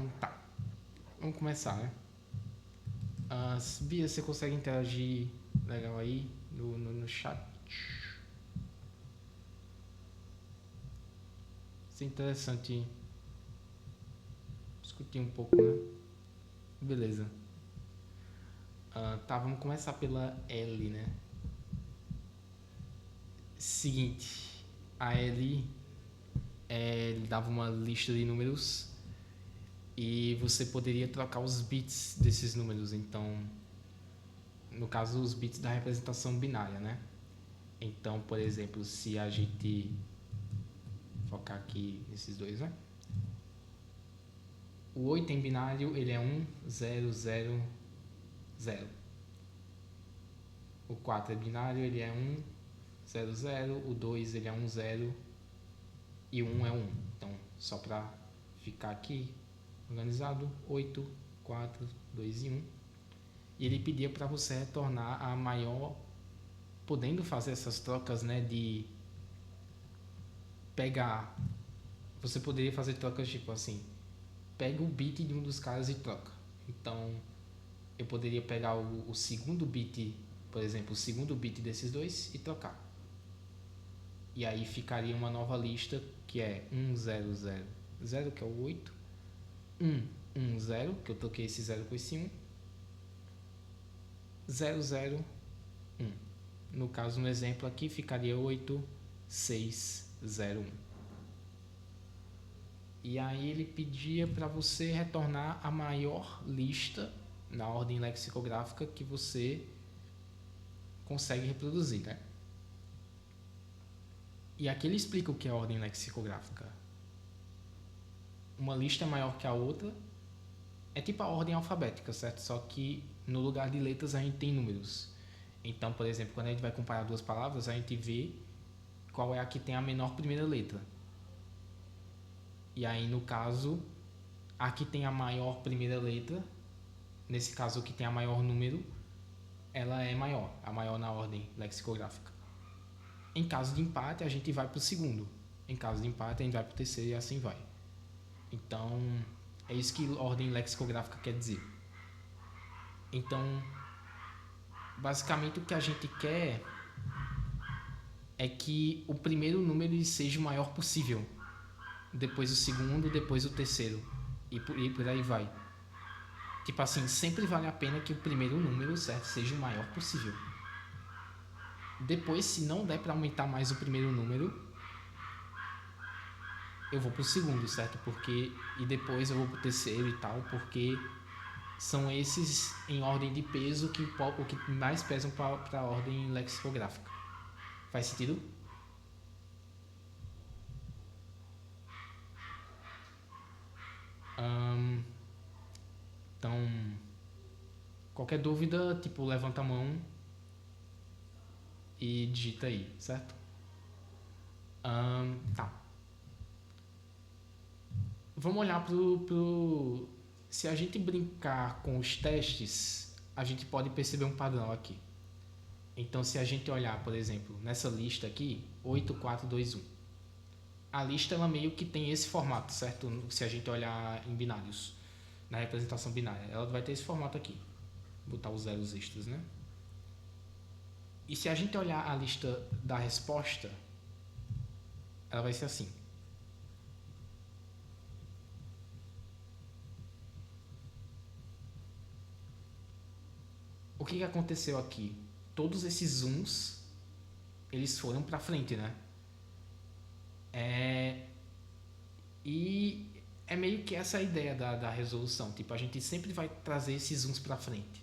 Então, tá. Vamos começar, né? Bia, você consegue interagir legal aí no chat? Isso é interessante discutir um pouco, né? Beleza. Tá, vamos começar pela L, né? Seguinte, a L ele dava uma lista de números e você poderia trocar os bits desses números. Então, no caso, os bits da representação binária, né? Então, por exemplo, se a gente focar aqui nesses dois, né? O 8 em binário, ele é 1, 0, 0, 0. O 4 é binário, ele é 1, 0, 0. O 2 ele é 1, 0. E o 1 é 1. Então, só para ficar aqui organizado, 8, 4, 2 e 1. E ele pedia para você retornar a maior, podendo fazer essas trocas, né, de pegar. Você poderia fazer trocas tipo assim, pega o bit de um dos caras e troca. Então, eu poderia pegar o segundo bit, por exemplo, o segundo bit desses dois e trocar. E aí ficaria uma nova lista que é 1, 0, 0, 0, que é o 8. 1, 1, 0, que eu troquei esse 0 com esse 1. 0, 0, 1. No caso, no exemplo aqui, ficaria 8, 6, 0, 1. E aí ele pedia para você retornar a maior lista na ordem lexicográfica que você consegue reproduzir, né? E aqui ele explica o que é a ordem lexicográfica. Uma lista é maior que a outra. É tipo a ordem alfabética, certo? Só que no lugar de letras a gente tem números. Então, por exemplo, quando a gente vai comparar duas palavras, a gente vê qual é a que tem a menor primeira letra. E aí, no caso, a que tem a maior primeira letra, nesse caso, a que tem a maior número, ela é maior, a maior na ordem lexicográfica. Em caso de empate, a gente vai para o segundo. Em caso de empate, a gente vai para o terceiro e assim vai. Então, é isso que ordem lexicográfica quer dizer. Então, basicamente o que a gente quer é que o primeiro número seja o maior possível. Depois o segundo, depois o terceiro. E por aí vai. Tipo assim, sempre vale a pena que o primeiro número, certo, seja o maior possível. Depois, se não der para aumentar mais o primeiro número, eu vou pro segundo, certo? Porque e depois eu vou pro terceiro e tal, porque são esses em ordem de peso que o que mais pesam para a ordem lexicográfica. Faz sentido? Então, qualquer dúvida, tipo, levanta a mão e digita aí, certo? Tá. Vamos olhar pro... Se a gente brincar com os testes, a gente pode perceber um padrão aqui. Então, se a gente olhar, por exemplo, nessa lista aqui, 8, 4, 2, 1. A lista, ela meio que tem esse formato, certo? Se a gente olhar em binários, na representação binária, ela vai ter esse formato aqui. Vou botar os zeros extras, né? E se a gente olhar a lista da resposta, ela vai ser assim. O que aconteceu aqui? Todos esses uns, eles foram para frente, né? E é meio que essa a ideia da resolução. Tipo, a gente sempre vai trazer esses uns para frente.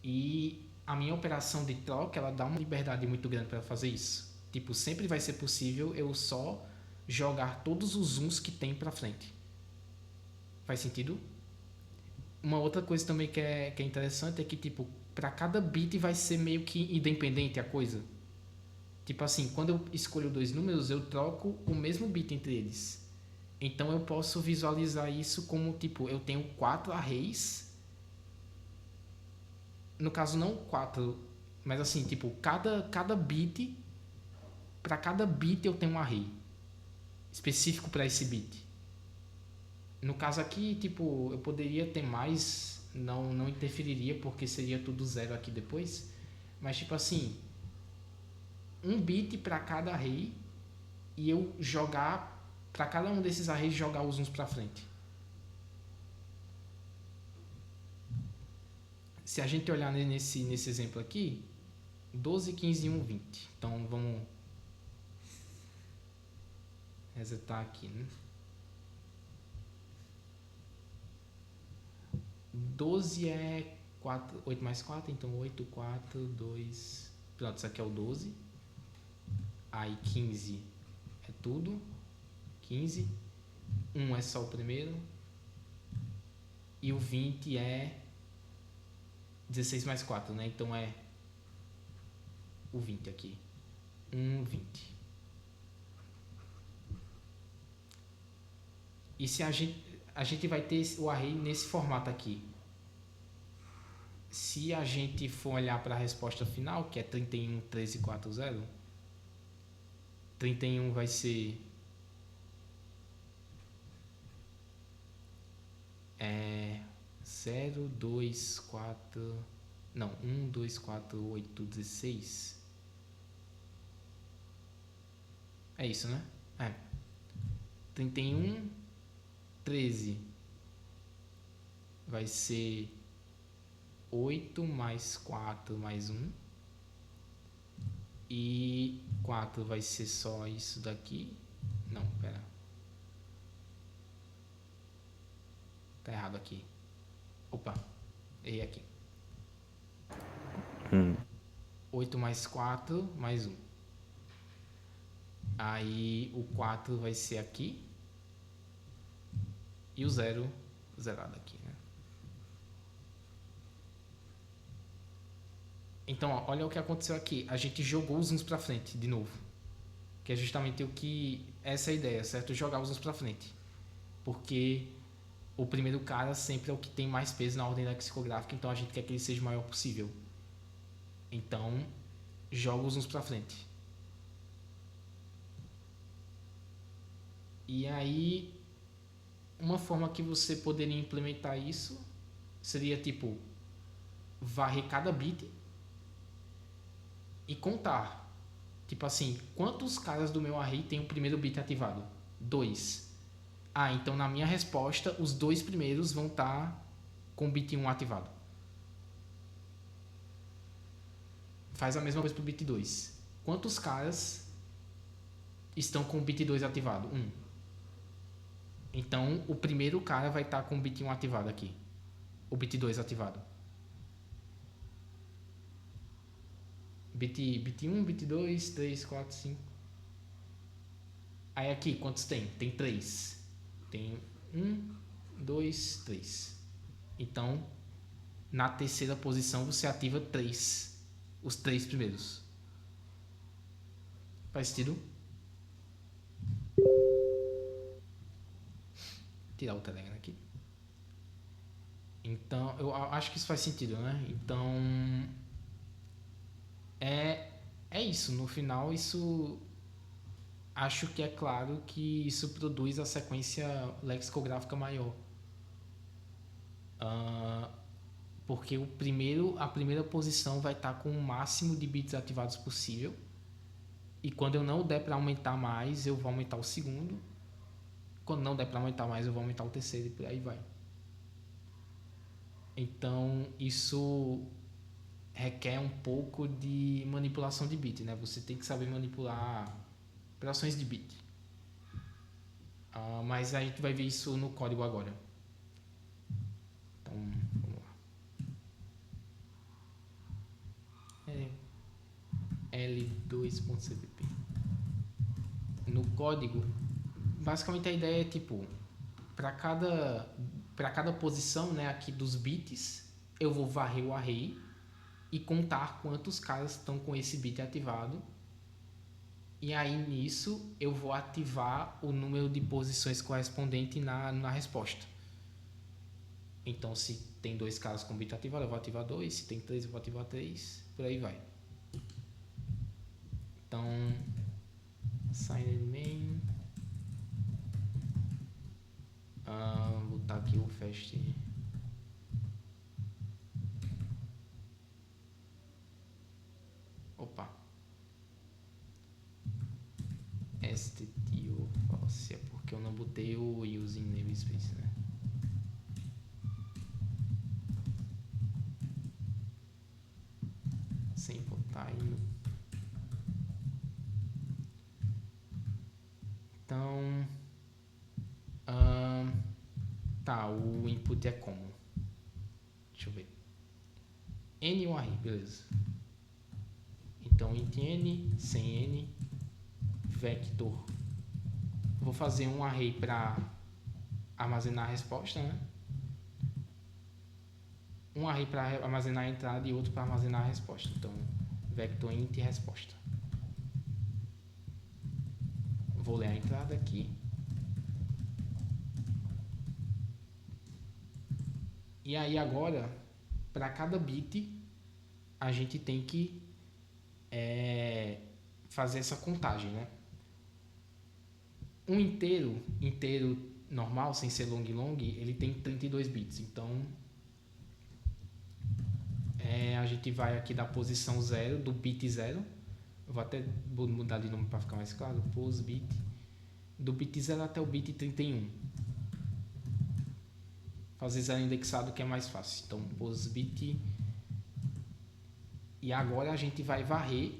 E a minha operação de troca, ela dá uma liberdade muito grande para fazer isso. Tipo, sempre vai ser possível eu só jogar todos os uns que tem para frente. Faz sentido? Uma outra coisa também que é interessante é que, tipo, para cada bit vai ser meio que independente a coisa. Tipo assim, quando eu escolho dois números, eu troco o mesmo bit entre eles. Então eu posso visualizar isso como, tipo, eu tenho 4 arrays. No caso, não 4, mas assim, tipo, cada bit, para cada bit eu tenho um array específico para esse bit. No caso aqui, tipo, eu poderia ter mais, não interferiria porque seria tudo zero aqui depois. Mas tipo assim, um bit para cada array e eu jogar para cada um desses arrays jogar os uns para frente. Se a gente olhar nesse exemplo aqui, 12, 15 e 1, 20. Então vamos resetar aqui, né? 12 é 4, 8 mais 4, então 8, 4, 2. Pronto, isso aqui é o 12. Aí 15 é tudo. 15. 1 é só o primeiro. E o 20 é 16 mais 4, né? Então é o 20 aqui. 1, 20. E se a gente vai ter o array nesse formato aqui. Se a gente for olhar para a resposta final, que é 31, 13, 4, 0, 31 vai ser 0, 2, 4... Não, 1, 2, 4, 8, 16. É isso, né? 31, 13 vai ser 8 mais 4 mais 1. E 4 vai ser só isso daqui. Não, pera. Tá errado aqui. Opa, errei aqui. 8 mais 4 mais 1. Aí o 4 vai ser aqui. E o 0 zerado aqui, né? Então, ó, olha o que aconteceu aqui. A gente jogou os uns pra frente de novo. Que é justamente o que... Essa é a ideia, certo? Jogar os uns pra frente. Porque o primeiro cara sempre é o que tem mais peso na ordem lexicográfica, então a gente quer que ele seja o maior possível. Então, joga os uns pra frente. E aí, uma forma que você poderia implementar isso seria tipo varrer cada bit e contar. Tipo assim, quantos caras do meu array tem o primeiro bit ativado? 2. Então na minha resposta, os 2 primeiros vão estar com o bit 1 ativado. Faz a mesma coisa pro bit 2. Quantos caras estão com o bit 2 ativado? 1. Então o primeiro cara vai estar com o bit 1 ativado aqui. O bit 2 ativado. Bit 1, bit 2, 3, 4, 5. Aí aqui, quantos tem? Tem 3. Tem 1, 2, 3. Então, na terceira posição, você ativa 3. Os 3 primeiros. Faz sentido? Tirar o Telegram aqui. Então, eu acho que isso faz sentido, né? Então, é isso. No final, isso... Acho que é claro que isso produz a sequência lexicográfica maior. Porque a primeira posição vai estar com o máximo de bits ativados possível. E quando eu não der para aumentar mais, eu vou aumentar o segundo. Quando não der para aumentar mais, eu vou aumentar o terceiro e por aí vai. Então, isso requer um pouco de manipulação de bit, né? Você tem que saber manipular operações de bit. Mas a gente vai ver isso no código agora. Então, vamos lá. L2.cpp. No código, basicamente a ideia é tipo, para cada posição, né, aqui dos bits, eu vou varrer o array e contar quantos caras estão com esse bit ativado. E aí nisso eu vou ativar o número de posições correspondente na resposta. Então se tem 2 caras com bit ativado, eu vou ativar 2. Se tem 3, eu vou ativar 3. Por aí vai. Então, assigned main. botar aqui o fast. Opa. STTO false, é porque eu não botei o using namespace, né? Sem botar aí. Então, tá, o input é como? Deixa eu ver. N um array, beleza. Então, int n, sem n, vector. Vou fazer um array para armazenar a resposta, né? Um array para armazenar a entrada e outro para armazenar a resposta. Então, vector int resposta. Vou ler a entrada aqui. E aí agora, para cada bit, a gente tem que fazer essa contagem, né? Um inteiro normal, sem ser long, ele tem 32 bits. Então, a gente vai aqui da posição 0, do bit 0. Eu vou até mudar de nome para ficar mais claro. Pos bit. Do bit 0 até o bit 31. Fazer 0 indexado que é mais fácil. Então, pos bit. E agora a gente vai varrer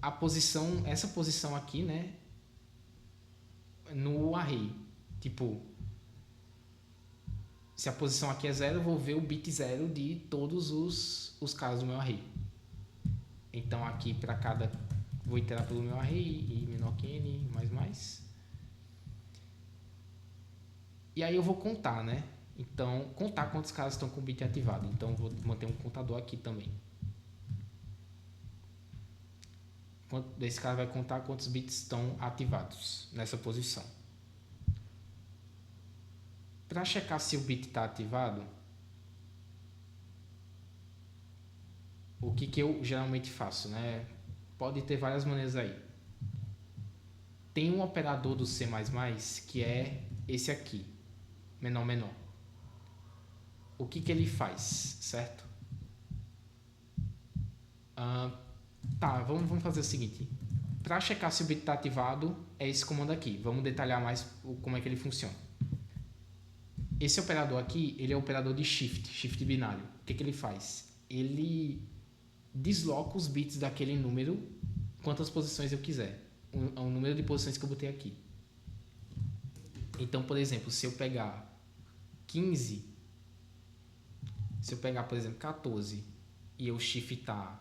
a posição, essa posição aqui, né? No array. Tipo, se a posição aqui é 0, eu vou ver o bit 0 de todos os casos do meu array. Então aqui para cada, vou iterar pelo meu array, e menor que n, mais. E aí eu vou contar, né? Então, contar quantos casos estão com o bit ativado. Então, vou manter um contador aqui também. Esse cara vai contar quantos bits estão ativados nessa posição. Para checar se o bit está ativado, o que eu geralmente faço, né? Pode ter várias maneiras aí. Tem um operador do C++ que é esse aqui, menor. O que ele faz, certo? Tá, vamos fazer o seguinte. Para checar se o bit está ativado, é esse comando aqui. Vamos detalhar mais como é que ele funciona. Esse operador aqui, ele é o operador de shift binário. O que ele faz? Ele desloca os bits daquele número quantas posições eu quiser. O número de posições que eu botei aqui. Então, por exemplo, se eu pegar 15, se eu pegar, por exemplo, 14 e eu shiftar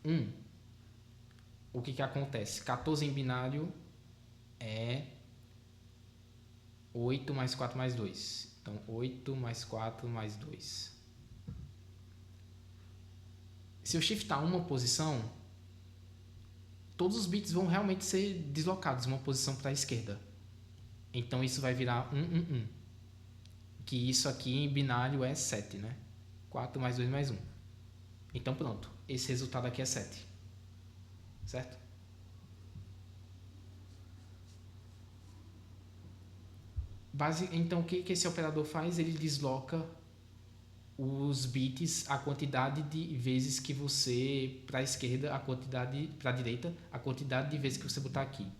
1, o que acontece? 14 em binário é 8 mais 4 mais 2. Então, 8 mais 4 mais 2. Se eu shiftar uma posição, todos os bits vão realmente ser deslocados uma posição para a esquerda. Então, isso vai virar 1. Que isso aqui em binário é 7, né? 4 mais 2 mais 1. Então, pronto. Esse resultado aqui é 7. Certo? Então, o que esse operador faz? Ele desloca os bits, a quantidade de vezes que você, para a esquerda, a quantidade, para a direita, a quantidade de vezes que você botar aqui.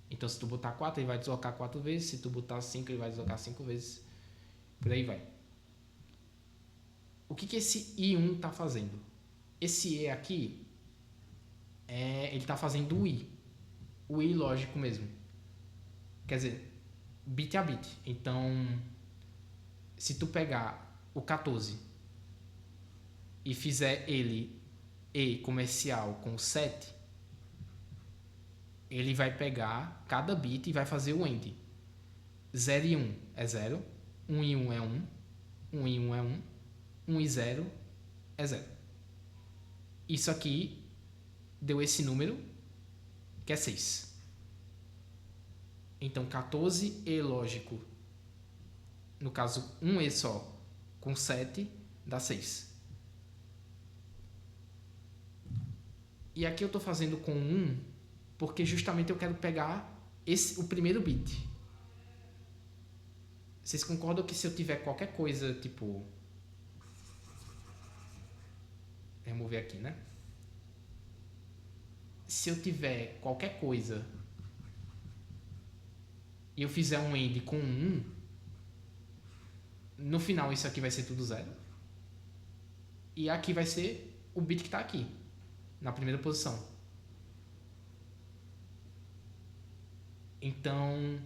Então, se tu botar 4, ele vai deslocar 4 vezes. Se tu botar 5, ele vai deslocar 5 vezes. Por aí vai. O que esse I1 está fazendo? Esse E aqui, ele está fazendo o I. O I lógico mesmo. Quer dizer, bit a bit. Então, se tu pegar o 14 e fizer ele E comercial com 7, ele vai pegar cada bit e vai fazer o AND. 0 e 1 é 0, 1 e 1 é 1, 1 e 1 é 1, 1 e 0 é 0. Isso aqui deu esse número, que é 6. Então, 14 E lógico, no caso, 1 E só, com 7, dá 6. E aqui eu estou fazendo com 1, porque justamente eu quero pegar o primeiro bit. Vocês concordam que se eu tiver qualquer coisa, tipo... Remover aqui, né? Se eu tiver qualquer coisa e eu fizer um end com 1, no final isso aqui vai ser tudo 0. E aqui vai ser o bit que está aqui, na primeira posição. Então,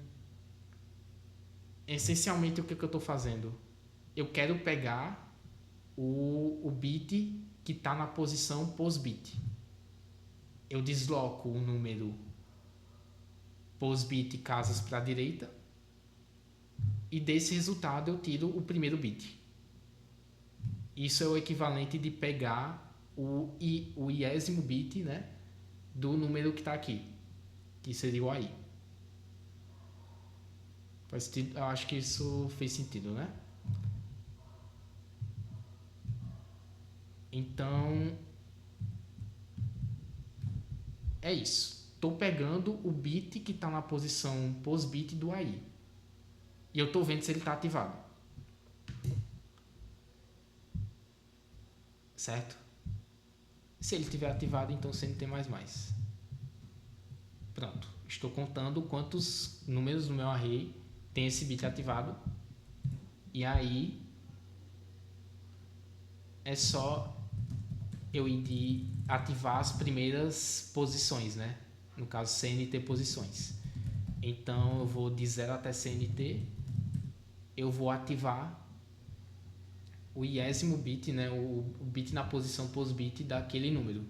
essencialmente, o que eu estou fazendo? Eu quero pegar o bit que está na posição pós-bit. Eu desloco o número pós-bit casas para a direita e desse resultado eu tiro o primeiro bit. Isso é o equivalente de pegar o iésimo bit, né, do número que está aqui, que seria o AI. Eu acho que isso fez sentido, né? Então, é isso. Estou pegando o bit que está na posição pós-bit do AI. E eu estou vendo se ele está ativado. Certo? Se ele estiver ativado, então CNT++. Pronto. Estou contando quantos números no meu array tem esse bit ativado. E aí é só eu ir de ativar as primeiras posições, né? No caso, CNT posições. Então, eu vou de 0 até CNT. Eu vou ativar o iésimo bit, né? O bit na posição pós-bit daquele número.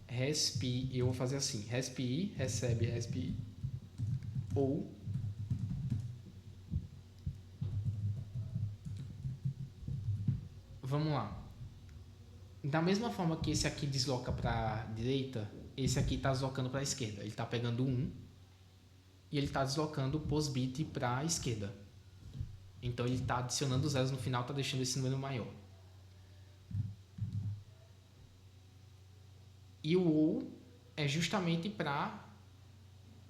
Resp, eu vou fazer assim. Resp recebe resp ou vamos lá. Da mesma forma que esse aqui desloca para a direita, esse aqui está deslocando para a esquerda. Ele está pegando 1 e ele está deslocando o pós-bit para a esquerda. Então ele está adicionando zeros no final, está deixando esse número maior. E o OU é justamente para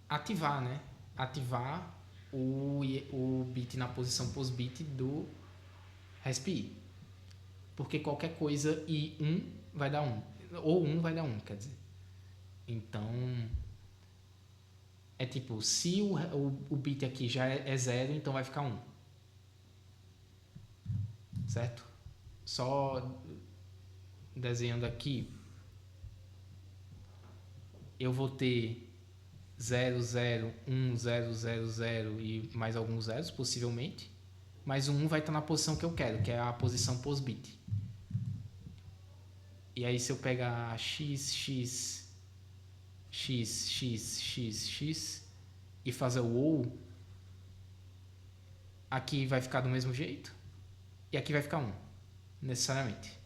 ativar, né? Ativar o bit na posição pós-bit do RESP-I. Porque qualquer coisa e 1 vai dar 1. Ou 1 vai dar 1, quer dizer. Então, é tipo, se o bit aqui já é 0, então vai ficar 1. Certo? Só desenhando aqui, eu vou ter 0, 0, 1, 0, 0, 0 e mais alguns zeros, possivelmente. Mas o 1 vai estar na posição que eu quero, que é a posição pós-bit. E aí, se eu pegar x, x, x, x, x, x e fazer o OU, aqui vai ficar do mesmo jeito e aqui vai ficar 1, necessariamente.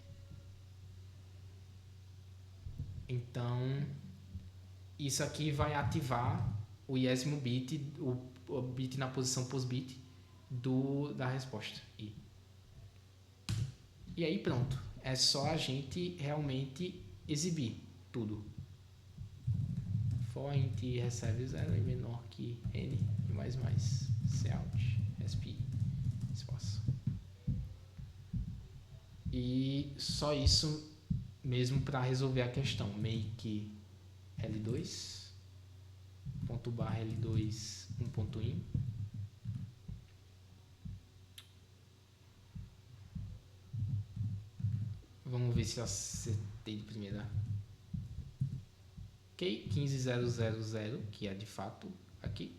Então, isso aqui vai ativar o iésimo bit, o bit na posição pós-bit da resposta. E aí pronto. É só a gente realmente exibir tudo. For int recebe 0 e menor que n e mais. Cout, resp, espaço. E só isso mesmo para resolver a questão. Make L2, ponto barra L2, 1.in. Vamos ver se eu acertei de primeira. Ok, 15000, que é de fato aqui.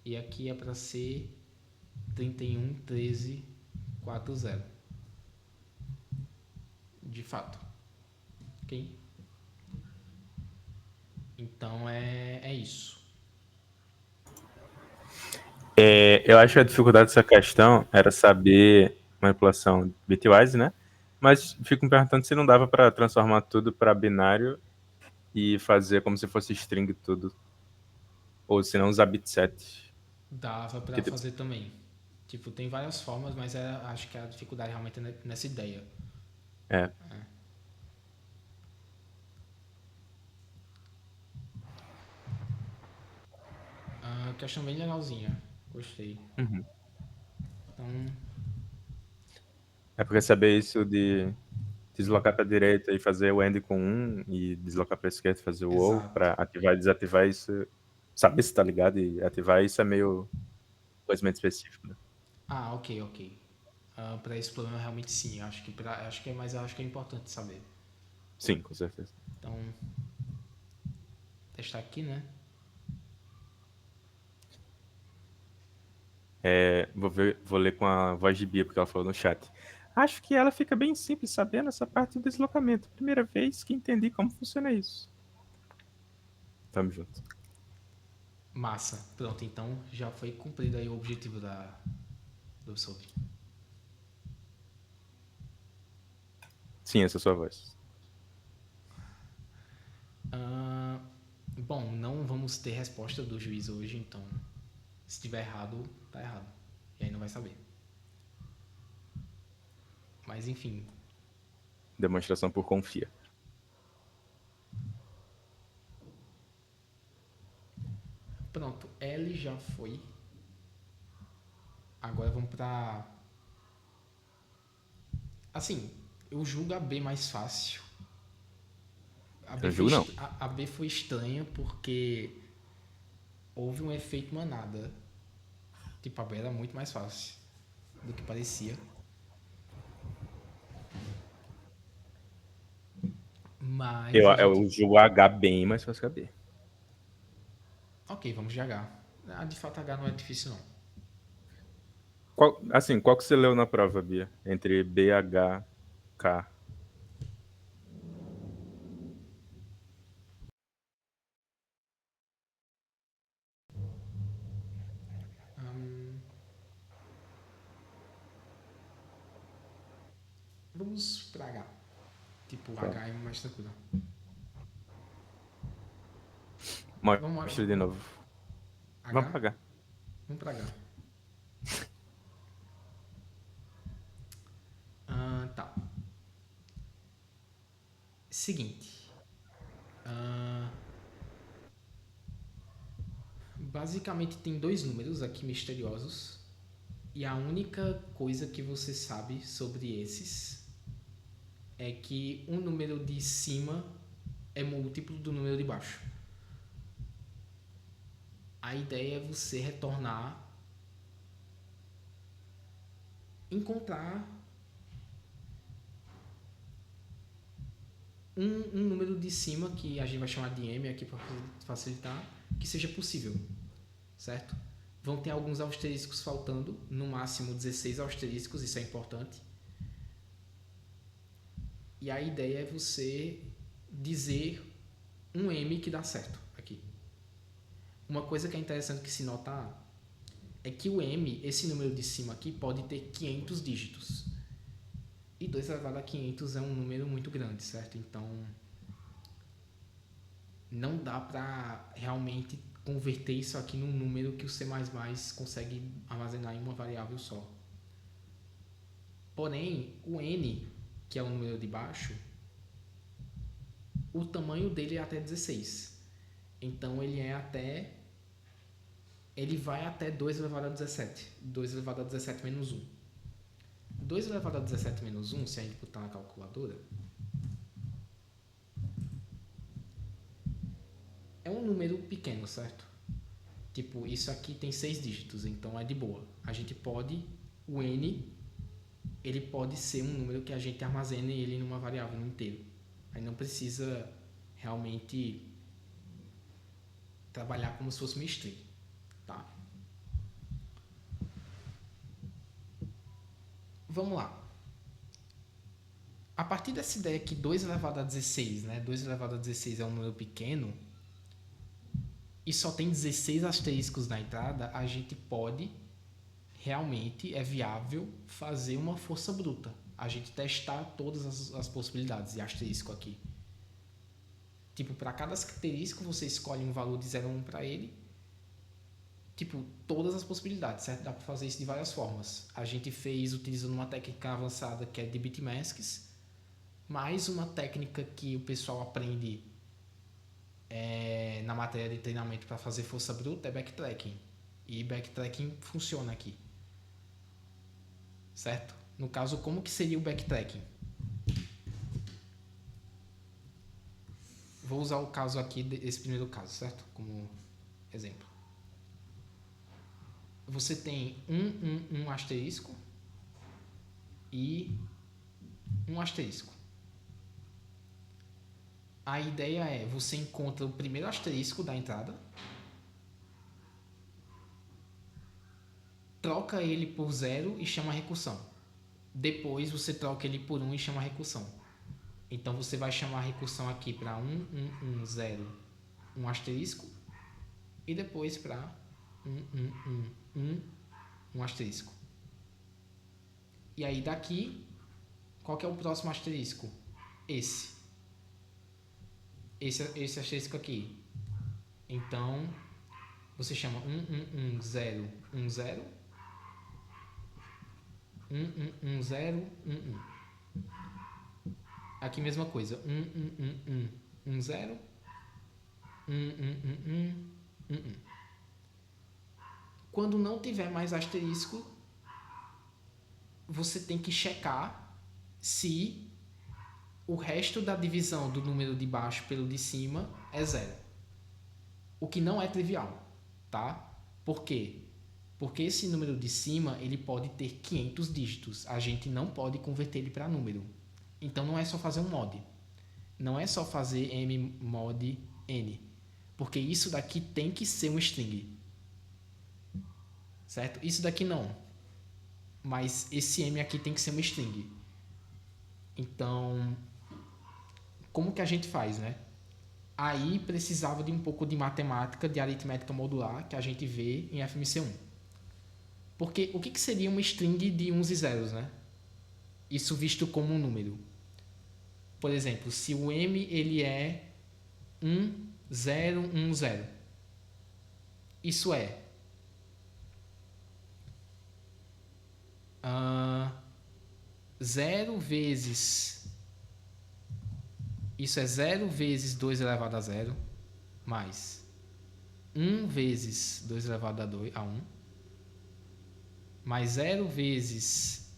E aqui é para ser 311340. De fato. Ok? Então é isso. Eu acho que a dificuldade dessa questão era saber manipulação bitwise, né? Mas fico me perguntando se não dava para transformar tudo para binário e fazer como se fosse string tudo. Ou se não usar bitset. Dava para Que, fazer também. Tipo, tem várias formas, mas acho que a dificuldade realmente é nessa ideia. é. Questão bem legalzinha. Gostei. Uhum. Então, É porque saber isso de deslocar para a direita e fazer o AND com um e deslocar para a esquerda e fazer o OR exato. para ativar e desativar isso, saber se tá ligado e ativar isso é meio conhecimento específico, né? Ah, ok, ok. Para esse problema, realmente sim. Acho que é, mas eu acho que é importante saber. Sim, com certeza. Então, testar aqui, né? Vou ler com a voz de Bia, porque ela falou no chat. Acho que ela fica bem simples sabendo essa parte do deslocamento. Primeira vez que entendi como funciona isso. Tamo junto. Massa. Pronto, então já foi cumprido aí o objetivo do sobre. Sim, essa é a sua voz. Ah, bom, não vamos ter resposta do juiz hoje, então se tiver errado, tá errado. E aí não vai saber. Mas enfim. Demonstração por confia. Pronto, L já foi. Agora vamos pra. Assim, eu julgo a B mais fácil. Eu julgo não. A B foi estranha porque houve um efeito manada. Tipo, a B era muito mais fácil do que parecia. Mas a gente. Eu julgo a H bem mais fácil que a B. Ok, vamos de H. Ah, de fato, H não é difícil, não. Qual que você leu na prova, Bia? Entre B, H, K. Vamos pra H. Tipo, Tá. H é mais tranquilo. Vamos Mostra de novo. H? Vamos pagar. Vamos pra H. Tá. Seguinte. Ah, basicamente tem dois números aqui misteriosos. E a única coisa que você sabe sobre esses é que um número de cima é múltiplo do número de baixo. A ideia é você retornar, encontrar um número de cima, que a gente vai chamar de M aqui para facilitar, que seja possível, certo? Vão ter alguns asteriscos faltando, no máximo 16 asteriscos, isso é importante. E a ideia é você dizer um M que dá certo aqui. Uma coisa que é interessante que se notar é que o M, esse número de cima aqui, pode ter 500 dígitos. E 2 elevado a 500 é um número muito grande, certo? Então, não dá para realmente converter isso aqui num número que o C++ consegue armazenar em uma variável só. Porém, o N, que é o número de baixo, o tamanho dele é até 16. Então, ele vai até 2 elevado a 17. 2 elevado a 17 menos 1. 2 elevado a 17 menos 1, se a gente botar na calculadora, é um número pequeno, certo? Tipo, isso aqui tem 6 dígitos, então é de boa. A gente pode, o N, ele pode ser um número que a gente armazene ele numa variável, num inteiro. Aí não precisa realmente trabalhar como se fosse uma string, tá? Vamos lá. A partir dessa ideia que 2 elevado a 16, né? 2 elevado a 16 é um número pequeno e só tem 16 asteriscos na entrada, a gente pode realmente, é viável fazer uma força bruta. A gente testar todas as possibilidades de asterisco aqui. Tipo, para cada asterisco você escolhe um valor de 0 a 1 para ele. Tipo, todas as possibilidades, certo? Dá para fazer isso de várias formas. A gente fez utilizando uma técnica avançada que é de bitmasks, mais uma técnica que o pessoal aprende na matéria de treinamento para fazer força bruta é backtracking. E backtracking funciona aqui. Certo? No caso, como que seria o backtracking? Vou usar o caso aqui, esse primeiro caso, certo? Como exemplo. Você tem um asterisco e um asterisco. A ideia é, você encontra o primeiro asterisco da entrada, troca ele por 0 e chama recursão. Depois você troca ele por 1 e chama recursão. Então você vai chamar a recursão aqui para 0, um asterisco, e depois para 1 asterisco. E aí daqui, qual que é o próximo asterisco? Esse asterisco aqui. Então você chama 0, 0, 0, 1. Aqui mesma coisa, 0, 1. Quando não tiver mais asterisco, você tem que checar se o resto da divisão do número de baixo pelo de cima é 0. O que não é trivial, tá? Por quê? Porque esse número de cima, ele pode ter 500 dígitos. A gente não pode converter ele para número. Então não é só fazer um mod. Não é só fazer mmod n. Porque isso daqui tem que ser um string. Certo? Isso daqui não. Mas esse m aqui tem que ser um string. Então, como que a gente faz, né? Aí precisava de um pouco de matemática, de aritmética modular, que a gente vê em FMC1. Porque o que seria uma string de uns e zeros, né? Isso visto como um número. Por exemplo, se o m ele é 1, 0, 1, 0. Isso é 0 vezes... Isso é 0 vezes 2 elevado a 0, mais 1 vezes 2 elevado a 1, mais 0 vezes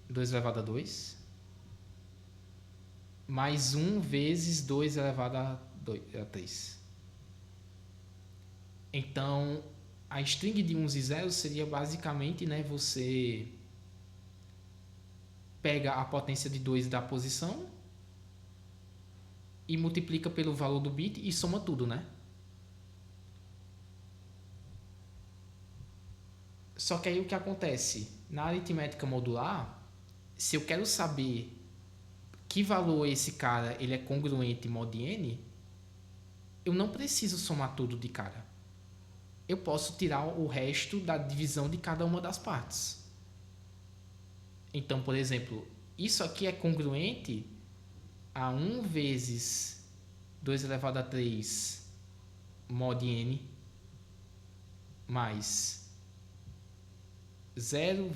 2 elevado a 2, mais 1 vezes 2 elevado a 3. Então, a string de 1 e 0 seria basicamente, né, você pega a potência de 2 da posição e multiplica pelo valor do bit e soma tudo, né? Só que aí o que acontece? Na aritmética modular, se eu quero saber que valor esse cara ele é congruente em mod n, eu não preciso somar tudo de cara. Eu posso tirar o resto da divisão de cada uma das partes. Então, por exemplo, isso aqui é congruente a 1 vezes 2 elevado a 3 mod n mais 0,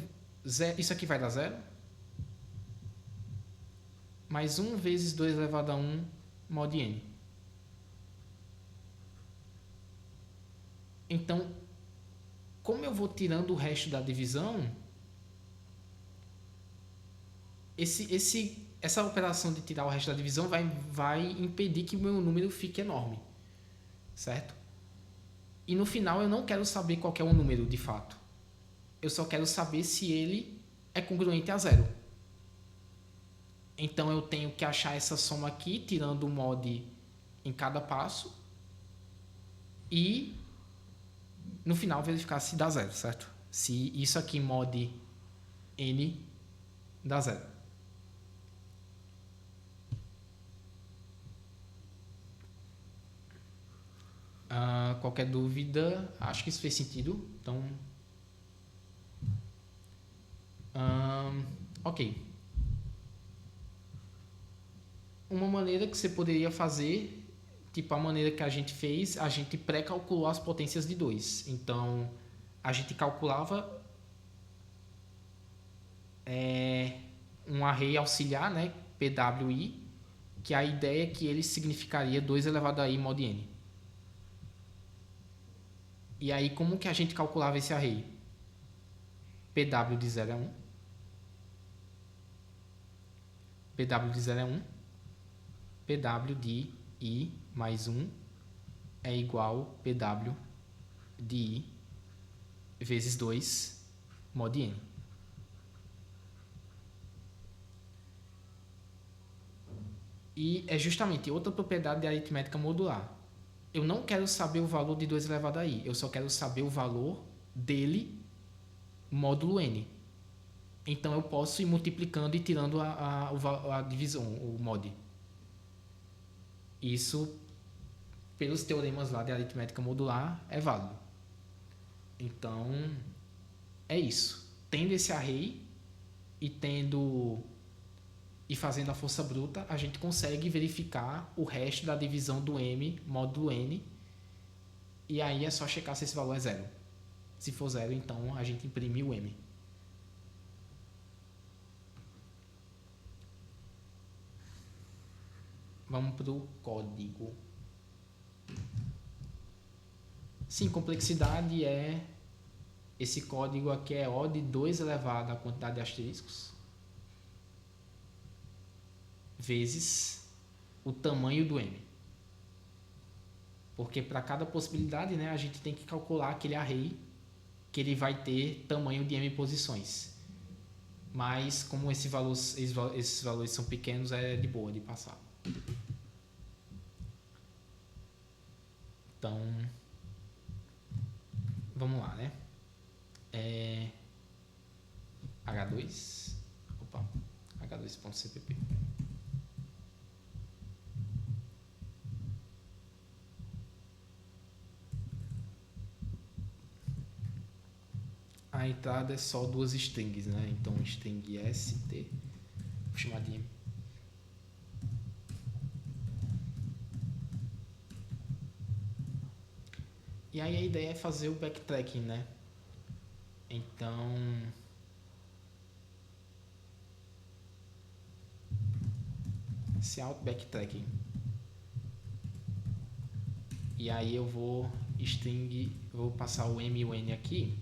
isso aqui vai dar 0, mais 1 vezes 2 elevado a 1 mod n. Então, como eu vou tirando o resto da divisão, essa operação de tirar o resto da divisão vai impedir que o meu número fique enorme, certo? E no final eu não quero saber qual que é o número de fato. Eu só quero saber se ele é congruente a 0. Então eu tenho que achar essa soma aqui, tirando o mod em cada passo, e no final verificar se dá 0, certo? Se isso aqui mod n dá 0. Qualquer dúvida? Acho que isso fez sentido. Então, ok. Uma maneira que você poderia fazer, tipo a maneira que a gente fez, a gente pré-calculou as potências de 2. Então, a gente calculava um array auxiliar, né, PWI, que a ideia é que ele significaria 2 elevado a i mod n. E aí, como que a gente calculava esse array? PW de 0 é 1. PW de 0 é 1. PW de I mais 1 é igual PW de I vezes 2 mod N. E é justamente outra propriedade de aritmética modular. Eu não quero saber o valor de 2 elevado a i, eu só quero saber o valor dele módulo n. Então eu posso ir multiplicando e tirando a divisão, o mod. Isso, pelos teoremas lá de aritmética modular, é válido. Então, é isso. Tendo esse array e fazendo a força bruta, a gente consegue verificar o resto da divisão do m módulo n. E aí é só checar se esse valor é zero. Se for zero, então a gente imprime o m. Vamos para o código. Sim, complexidade é... Esse código aqui é O de 2 elevado à quantidade de asteriscos vezes o tamanho do m. Porque para cada possibilidade, né, a gente tem que calcular aquele array que ele vai ter tamanho de m posições. Mas como esses valores são pequenos, é de boa de passar. Então, vamos lá, né? H2, opa, H2.cpp. A entrada é só duas strings, né? Então, string st, vou chamar de m. E aí a ideia é fazer o backtracking, né? Então, cout backtracking. E aí eu vou passar o m e o n aqui.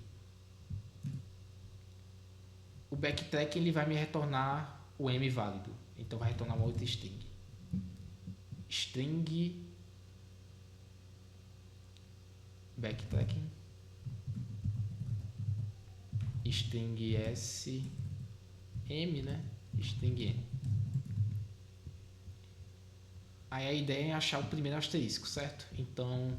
O backtrack ele vai me retornar o m válido. Então vai retornar uma outra string. String backtracking. String s m, né? String n. Aí a ideia é achar o primeiro asterisco, certo? Então,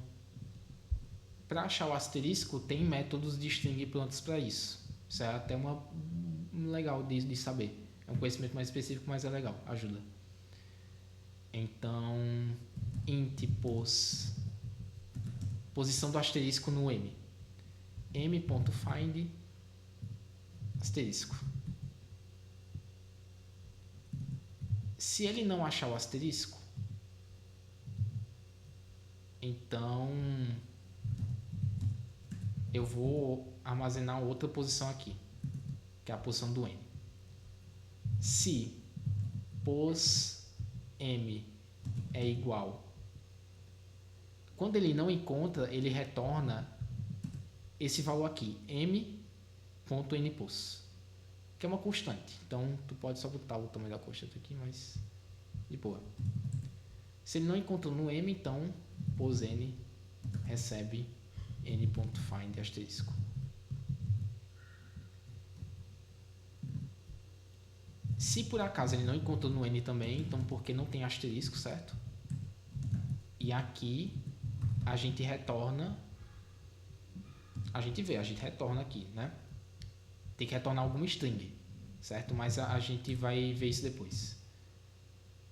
para achar o asterisco, tem métodos de string prontos para isso. Isso é até legal de saber. É um conhecimento mais específico, mas é legal, ajuda. Então, int posição do asterisco no m. m.find asterisco. Se ele não achar o asterisco, então eu vou armazenar outra posição aqui, que é a posição do m. Se pos m é igual, quando ele não encontra, ele retorna esse valor aqui, m.npos, que é uma constante. Então tu pode só botar o tamanho da constante aqui, mas de boa. Se ele não encontra no m, então pos n recebe n.find asterisco. Se por acaso ele não encontrou no n também, então porque não tem asterisco, certo? E aqui a gente retorna, a gente retorna aqui, né? Tem que retornar alguma string, certo? Mas a gente vai ver isso depois.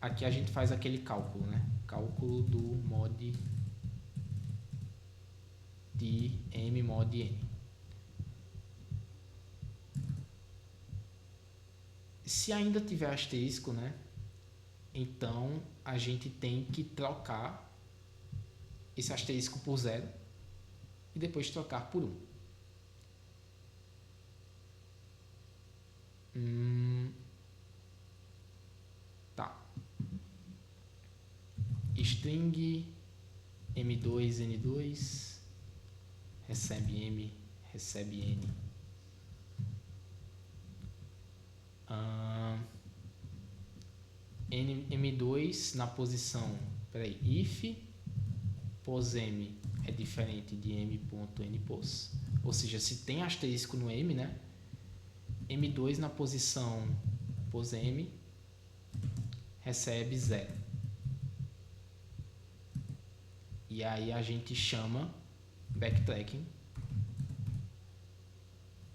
Aqui a gente faz aquele cálculo, né? Cálculo do mod de m mod n. Se ainda tiver asterisco, né? Então a gente tem que trocar esse asterisco por 0 e depois trocar por 1. Tá. String m2n2 recebe M, recebe N. M2 na posição, if posM é diferente de m.npos, ou seja, se tem asterisco no M, né? M2 na posição posM recebe 0. E aí a gente chama backtracking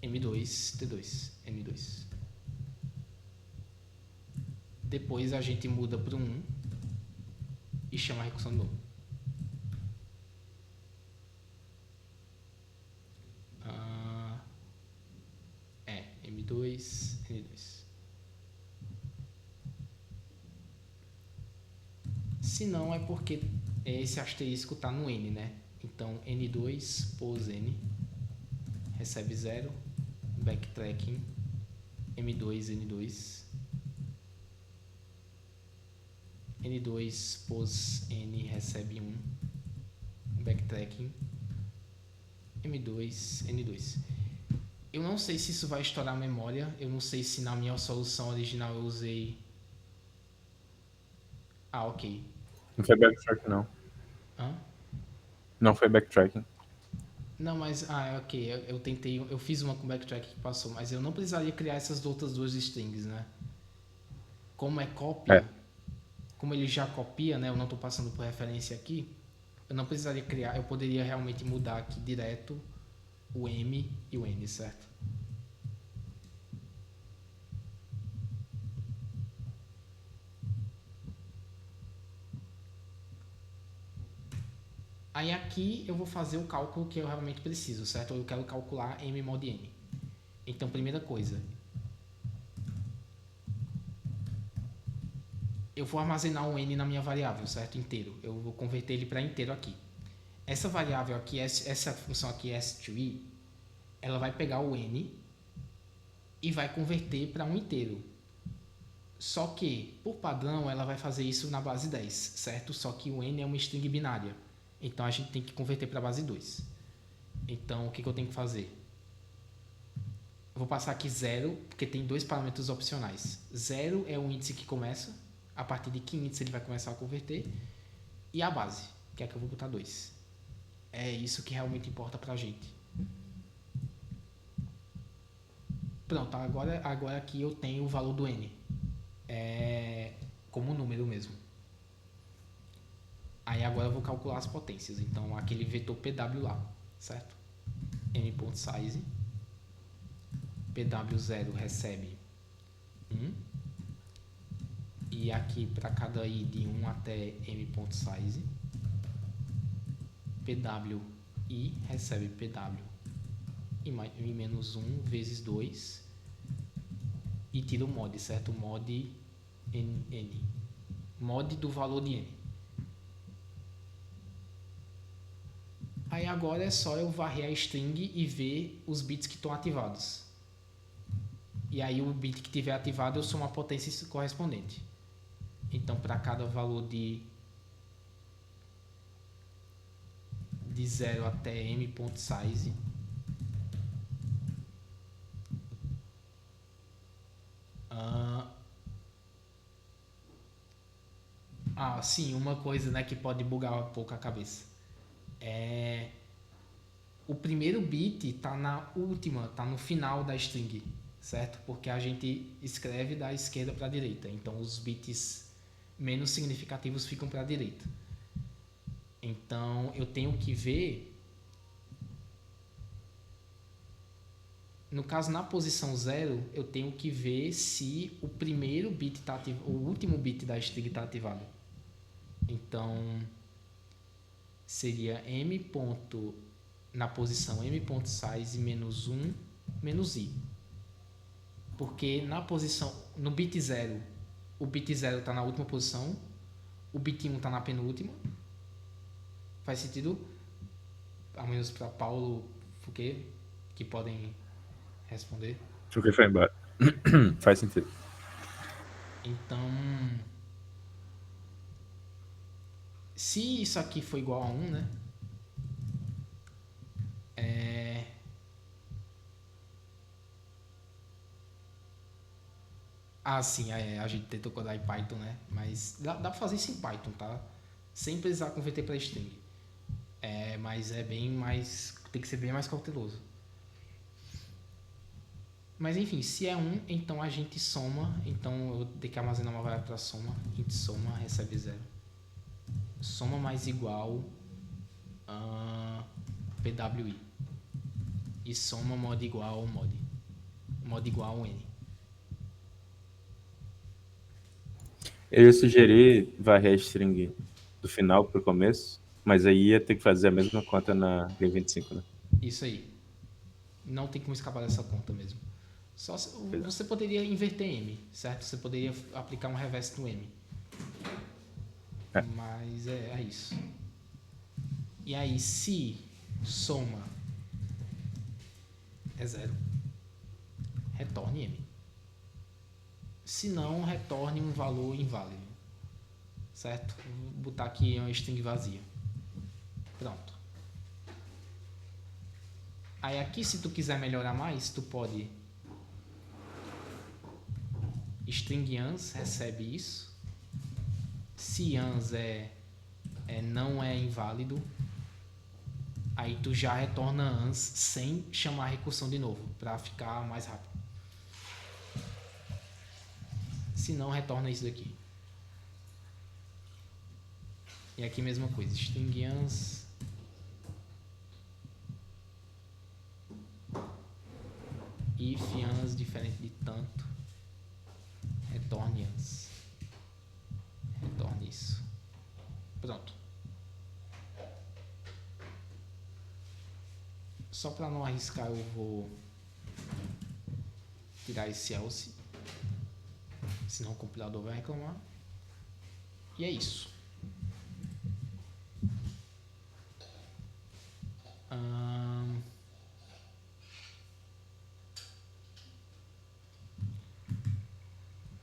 M2 T2 M2. Depois a gente muda para 1 e chama a recursão de novo. M2, N2. Se não, é porque esse asterisco está no N, né? Então, N2 pos N recebe 0, backtracking M2, N2. N2 pos N recebe 1, backtracking M2, N2. Eu não sei se isso vai estourar a memória. Eu não sei se na minha solução original eu usei... ok. Não foi backtracking, não. Hã? Não foi backtracking. Não, mas... ok. Eu tentei... Eu fiz uma com backtrack que passou, mas eu não precisaria criar essas outras duas strings, né? Como é cópia... Como ele já copia, né? Eu não estou passando por referência aqui. Eu não precisaria criar... Eu poderia realmente mudar aqui direto o M e o N, certo? Aí aqui eu vou fazer o cálculo que eu realmente preciso, certo? Eu quero calcular M mod N. Então, primeira coisa, eu vou armazenar um N na minha variável, certo? Inteiro. Eu vou converter ele para inteiro aqui. Essa variável aqui, essa função aqui, s2i, ela vai pegar o N e vai converter para um inteiro. Só que, por padrão, ela vai fazer isso na base 10, certo? Só que o N é uma string binária. Então, a gente tem que converter para a base 2. Então, o que eu tenho que fazer? Eu vou passar aqui 0, porque tem dois parâmetros opcionais. 0 é o índice que começa, a partir de que índice ele vai começar a converter, e a base, que é que eu vou botar 2. É isso que realmente importa pra gente. Pronto, agora aqui eu tenho o valor do N. Como número mesmo. Aí agora eu vou calcular as potências. Então, aquele vetor PW lá, certo? M.size. PW0 recebe 1. E aqui para cada i de 1 até M.size. PWI recebe PW e menos 1 vezes 2 e tira o mod, certo? Mod N. Mod do valor de N. Aí agora é só eu varrer a string e ver os bits que estão ativados. E aí o bit que tiver ativado eu somo a potência correspondente. Então para cada valor de 0 até M.size, sim, uma coisa, né, que pode bugar um pouco a cabeça. O primeiro bit tá na última, tá no final da string, certo? Porque a gente escreve da esquerda para a direita. Então os bits menos significativos ficam para a direita. Então eu tenho que ver, no caso na posição 0, eu tenho que ver se o primeiro bit está ativado, o último bit da string está ativado. Então seria M. Na posição M.size menos 1 menos i. Porque na posição, no bit 0, o bit 0 está na última posição, o bit 1 está na penúltima. Faz sentido? Ao menos para Paulo, Fouquet, que podem responder. Fouquet foi embora. Faz sentido. Então, se isso aqui for igual a 1, né? Ah, sim, a gente tentou codar em Python, né? Mas dá pra fazer isso em Python, tá? Sem precisar converter para string. Mas é bem mais. Tem que ser bem mais cauteloso. Mas enfim, se é 1, então a gente soma. Então eu tenho que armazenar uma variável para soma. Int soma recebe 0. Soma mais igual PWI. E soma mod igual mod. Mod igual n. Eu ia sugerir varrer a string do final pro começo, mas aí ia ter que fazer a mesma conta na G25, né? Isso aí. Não tem como escapar dessa conta mesmo. Só Pois é. você poderia inverter M, certo? Você poderia aplicar um reverse no M. É. Mas é isso. E aí, se soma é 0, retorne M. Se não, retorne um valor inválido. Certo? Vou botar aqui uma string vazia. Pronto. Aí aqui, se tu quiser melhorar mais, tu pode string ans recebe isso. Se ans não é inválido, aí tu já retorna ans sem chamar a recursão de novo, para ficar mais rápido. Se não, retorna isso daqui. E aqui mesma coisa, string ans if ans diferente de tanto, retorne ans. Retorne isso. Pronto. Só para não arriscar, eu vou tirar esse else, senão o compilador vai reclamar. E é isso.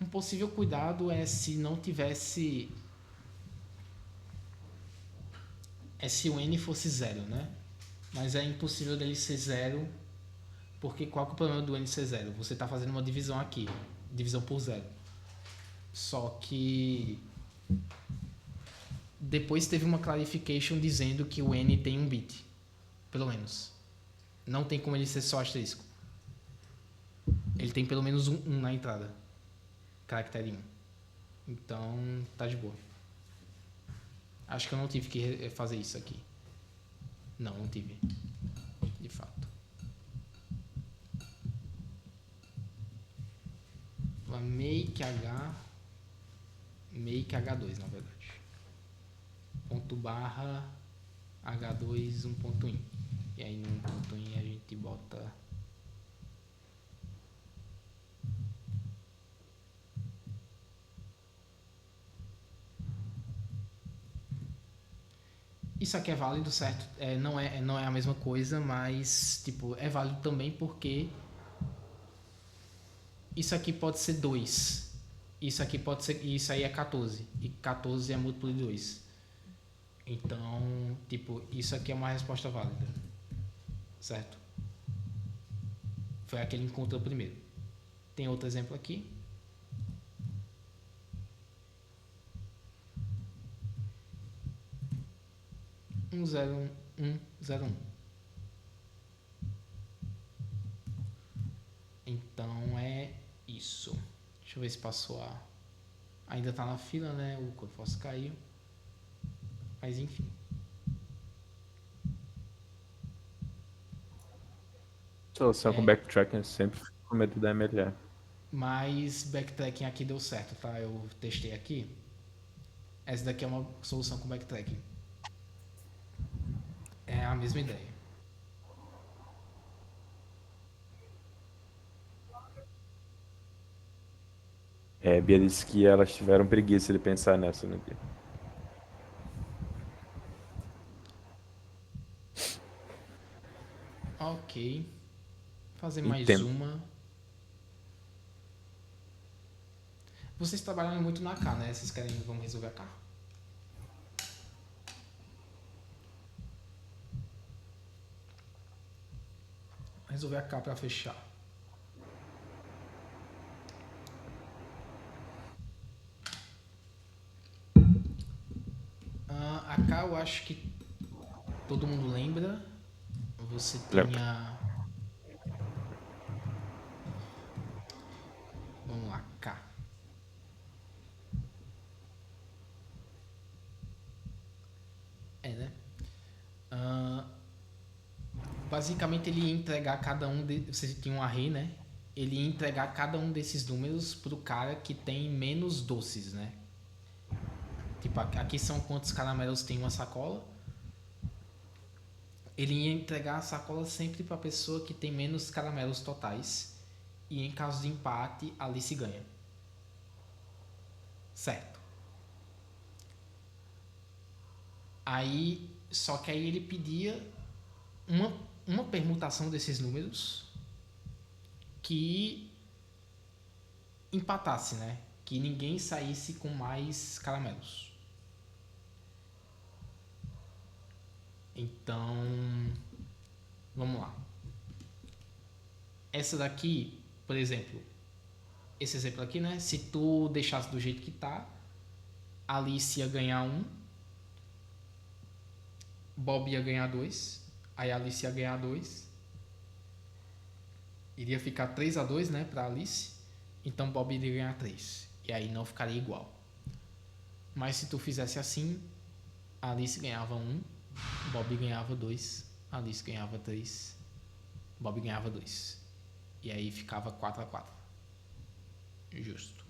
Um possível cuidado é se não tivesse. É se o n fosse 0, né? Mas é impossível dele ser 0, porque qual que é o problema do n ser 0? Você está fazendo uma divisão aqui, divisão por 0. Só que depois teve uma clarification dizendo que o n tem um bit, pelo menos. Não tem como ele ser só asterisco. Ele tem pelo menos um na entrada, caractere 1. Então tá de boa. Acho que eu não tive que fazer isso aqui. Não tive. De fato. Make H2, na verdade. Ponto barra H2 1.in. E aí no 1.in a gente bota isso aqui é válido, certo? Não é a mesma coisa, mas tipo, é válido também porque isso aqui pode ser 2. Isso aqui pode ser. Isso aí é 14. E 14 é múltiplo de 2. Então, tipo, isso aqui é uma resposta válida. Certo? Foi a que ele encontrou primeiro. Tem outro exemplo aqui. Um 0, 1, 0, 1. Então é isso. Deixa eu ver se passou a. Ainda tá na fila, né? O Codeforce caiu. Mas enfim. Solução com backtracking eu sempre fico com medo da MLR. Mas backtracking aqui deu certo, tá? Eu testei aqui. Essa daqui é uma solução com backtracking. É a mesma ideia. Bia disse que elas tiveram preguiça de pensar nessa no dia. Ok. Fazer mais Entendo. uma. Vocês trabalham muito na K, né? Vocês querem vamos resolver a K? Resolver a K para fechar. acho que todo mundo lembra. Você Lembro. tinha... Vamos lá, K. Né? Ah, basicamente ele ia entregar cada um você tinha um array, né? Ele ia entregar cada um desses números pro cara que tem menos doces, né? Tipo, aqui são quantos caramelos tem uma sacola. Ele ia entregar a sacola sempre pra pessoa que tem menos caramelos totais. E em caso de empate, a Alice ganha. Certo. Aí, só que aí ele pedia uma permutação desses números que empatasse, né? Que ninguém saísse com mais caramelos. Então, vamos lá. Essa daqui, por exemplo, esse exemplo aqui, né? Se tu deixasse do jeito que tá, a Alice ia ganhar 1, Bob ia ganhar 2, aí a Alice ia ganhar 2. Iria ficar 3-2, né, pra Alice. Então Bob iria ganhar 3. E aí não ficaria igual. Mas se tu fizesse assim, a Alice ganhava 1, Bob ganhava 2, a Alice ganhava 3, Bob ganhava 2. E aí ficava 4-4. Justo.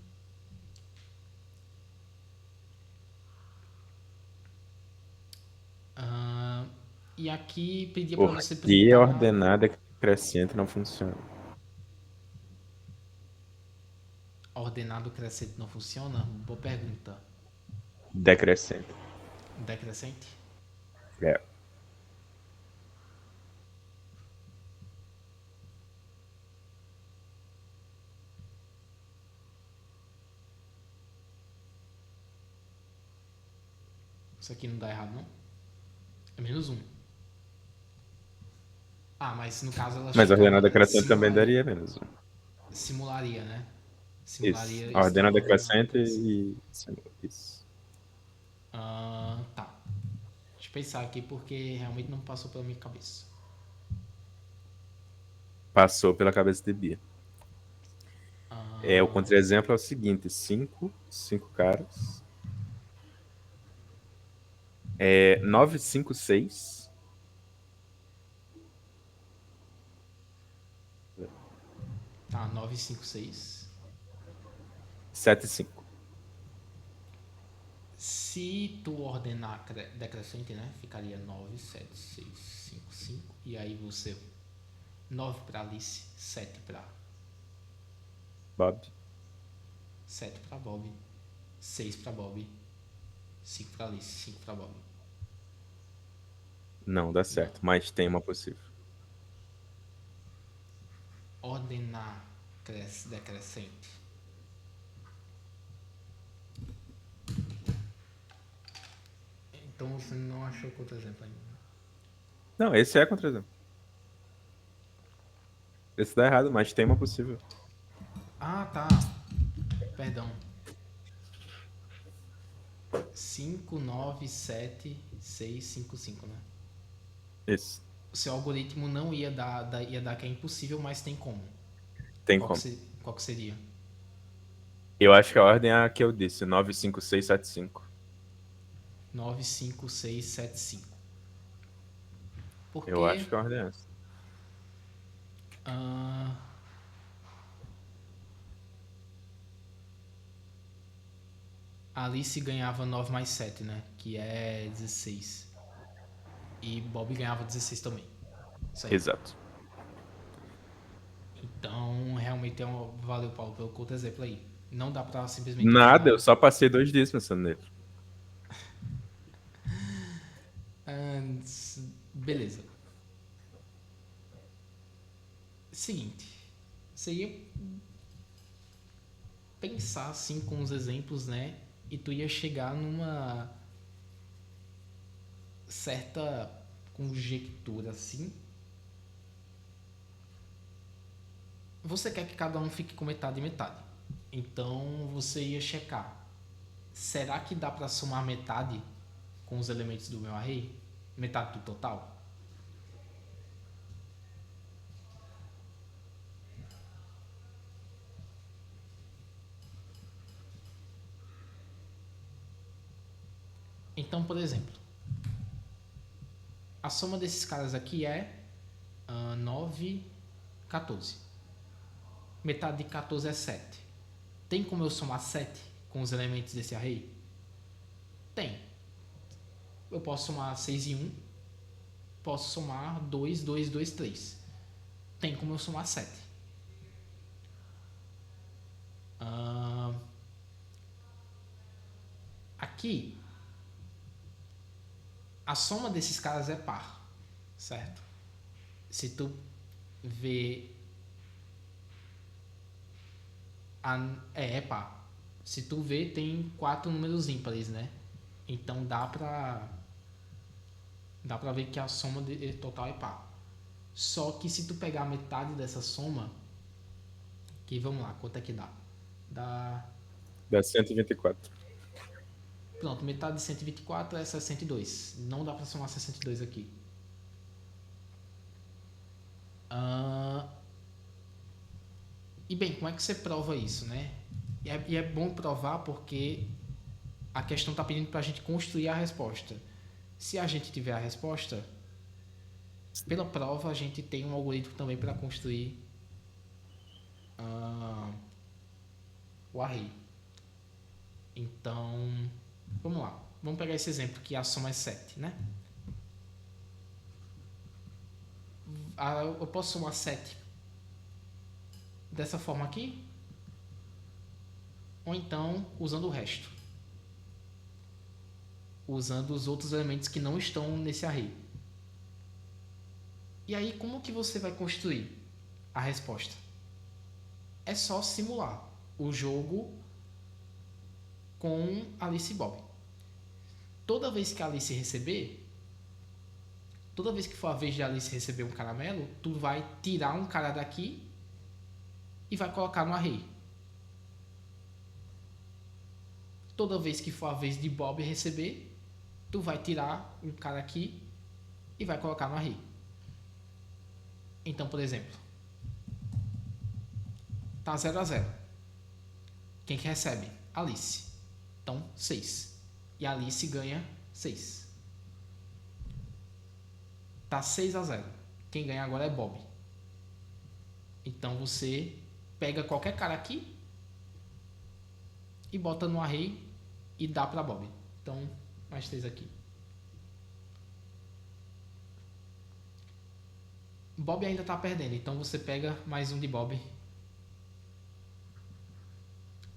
E aqui pedia pra você Porque printar. ordenada crescente não funciona. Ordenado crescente não funciona? Boa pergunta. Decrescente. Decrescente? É. Isso aqui não dá errado, não? É -1. Ah, mas no caso ela Mas a ordenada checaria. crescente também daria menos um. Simularia, né? Isso. Simularia A ordenada ordenado crescente crescente. e. Isso. Tá. Deixa eu pensar aqui porque realmente não passou pela minha cabeça. Passou pela cabeça de Bia. O Ah, contra-exemplo é o seguinte: cinco caras. 9, 5, 6. tá, 956. 7, 5. Se tu ordenar decrescente, né? Ficaria 9, 7, 6, 5, 5. E aí você. 9 pra Alice, 7 pra. Bob. 7 pra Bob. 6 pra Bob. 5 pra Alice, 5 pra Bob. Não, dá Não. certo. Mas tem uma possível. Ordenar decrescente. Então você não achou outro exemplo ainda. Não, esse é contra-exemplo. Esse dá errado, mas tem uma possível. Ah, tá. Perdão. 5, 9, 7, 6, 5, 5, né? Isso. O seu algoritmo não ia dar que é impossível, mas tem como. Tem Qual como. que seria? Eu acho que a ordem é a que eu disse: 9, 5, 6, 7, 5. 9, 5, 6, 7, 5. Eu acho Porque que a ordem é essa. ah, a Alice ganhava 9 mais 7, né? Que é 16. E Bob ganhava 16 também. Isso aí. Exato. Então, realmente valeu, Paulo, pelo outro exemplo aí. Não dá pra simplesmente Nada, eu ordenar. só passei 2 dias pensando nele. Beleza. Seguinte. Você ia pensar assim com os exemplos, né? E tu ia chegar numa certa conjectura assim. Você quer que cada um fique com metade e metade. Então você ia checar. Será que dá pra somar metade com os elementos do meu array? Metade do total? Então, por exemplo, a soma desses caras aqui é 9, 14. Metade de 14 é 7. Tem como eu somar 7 com os elementos desse array? Tem. Eu posso somar 6 e 1. Posso somar 2, 2, 2, 3. Tem como eu somar 7. Aqui, a soma desses caras é par, certo? Se tu vê... É par. Se tu vê, tem 4 números ímpares, né? Então dá pra ver que a soma total é par. Só que se tu pegar metade dessa soma, que vamos lá, quanto é que dá? Dá... Dá 124. Pronto, metade de 124 é 62. Não dá pra somar 62 aqui. E bem, como é que você prova isso, né? E é bom provar porque a questão está pedindo para a gente construir a resposta. Se a gente tiver a resposta, pela prova a gente tem um algoritmo também para construir o array. Então, vamos lá. Vamos pegar esse exemplo que a soma é 7, né? Eu posso somar 7 dessa forma aqui, ou então usando o resto, usando os outros elementos que não estão nesse array. E aí, como que você vai construir a resposta? É só simular o jogo com Alice e Bob. Toda vez que a Alice receber, toda vez que for a vez de Alice receber um caramelo, tu vai tirar um cara daqui e vai colocar no array. Toda vez que for a vez de Bob receber, tu vai tirar um cara aqui e vai colocar no array. Então, por exemplo, tá 0 a 0. Quem que recebe? Alice. Então, 6. E a Alice ganha 6. Tá 6 a 0. Quem ganha agora é Bob. Então, você pega qualquer cara aqui e bota no array e dá para Bob. Então, mais 3 aqui. Bob ainda está perdendo, então você pega mais um de Bob.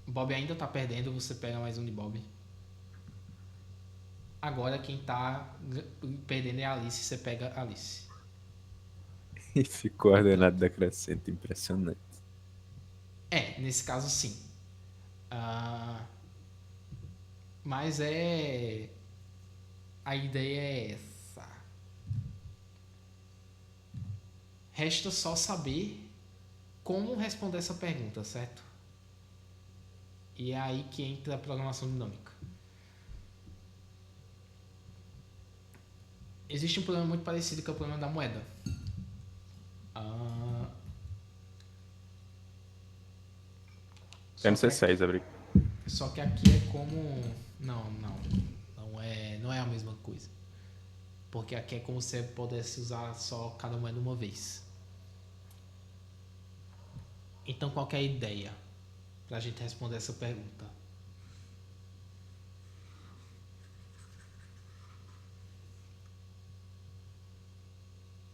Bob ainda está perdendo, você pega mais um de Bob. Agora quem está perdendo é a Alice, você pega a Alice. Esse coordenado decrescente, impressionante. Nesse caso sim. Mas a ideia é essa. Resta só saber como responder essa pergunta, certo? E é aí que entra a programação dinâmica. Existe um problema muito parecido que é o problema da moeda. Tem no C6, abri. Só que aqui é como... Não é a mesma coisa. Porque aqui é como se você pudesse usar só cada moeda uma vez. Então, qual que é a ideia para a gente responder essa pergunta?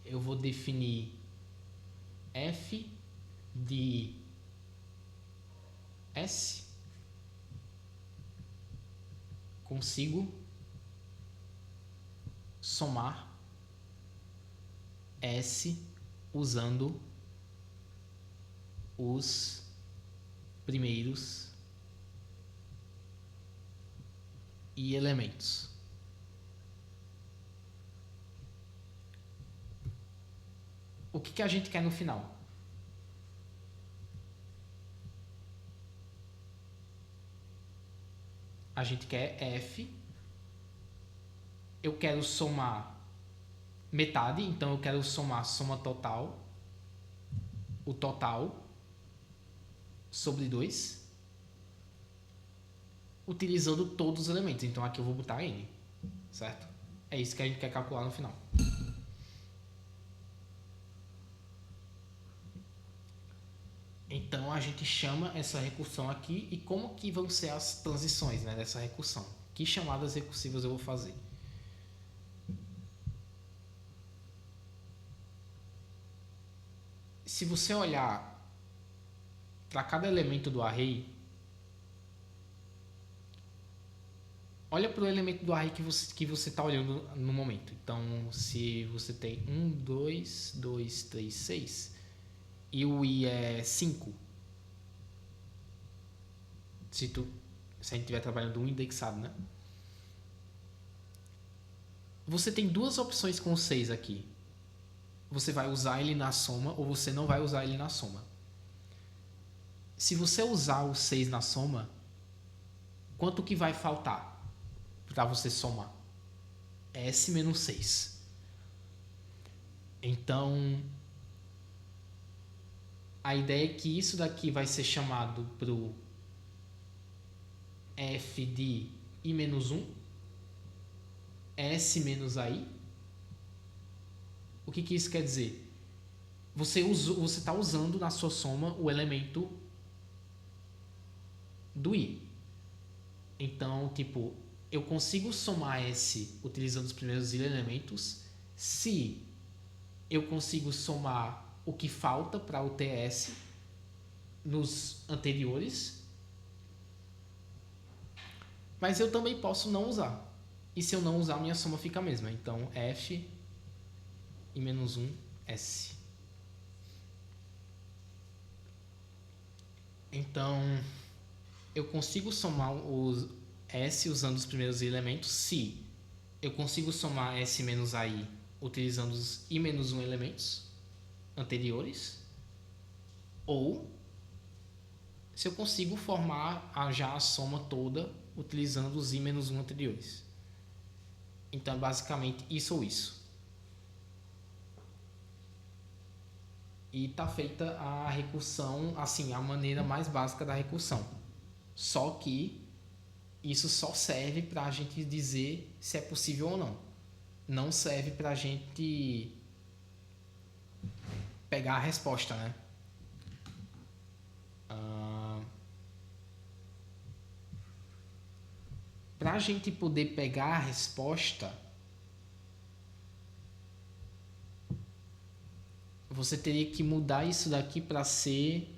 Eu vou definir f de s. Consigo somar s usando os primeiros e elementos. O que a gente quer no final? A gente quer f eu quero somar metade, então eu quero somar a soma total, o total, sobre 2, utilizando todos os elementos. Então aqui eu vou botar n, certo? É isso que a gente quer calcular no final. Então a gente chama essa recursão aqui, e como que vão ser as transições, né, dessa recursão? Que chamadas recursivas eu vou fazer? Se você olhar para cada elemento do array, olha para o elemento do array que você está olhando no momento. Então, se você tem 1, 2, 2, 3, 6 e o i é 5, se a gente estiver trabalhando um indexado, né? Você tem duas opções com o 6 aqui. Você vai usar ele na soma ou você não vai usar ele na soma. Se você usar o 6 na soma, quanto que vai faltar para você somar? S menos 6. Então, a ideia é que isso daqui vai ser chamado pro f de i menos 1, S menos AI. O que isso quer dizer? Você está usando na sua soma o elemento do i. Então, tipo, eu consigo somar S utilizando os primeiros elementos se eu consigo somar o que falta para o TS nos anteriores, mas eu também posso não usar. E se eu não usar, minha soma fica a mesma. Então, F e menos 1, S. Então, eu consigo somar os S usando os primeiros elementos se eu consigo somar S menos AI utilizando os I menos 1 elementos anteriores, ou se eu consigo formar já a soma toda utilizando os I menos 1 anteriores. Então, é basicamente isso ou isso. E está feita a recursão, assim, a maneira mais básica da recursão. Só que isso só serve para a gente dizer se é possível ou não. Não serve para a gente pegar a resposta, né? Para a gente poder pegar a resposta, você teria que mudar isso daqui para ser...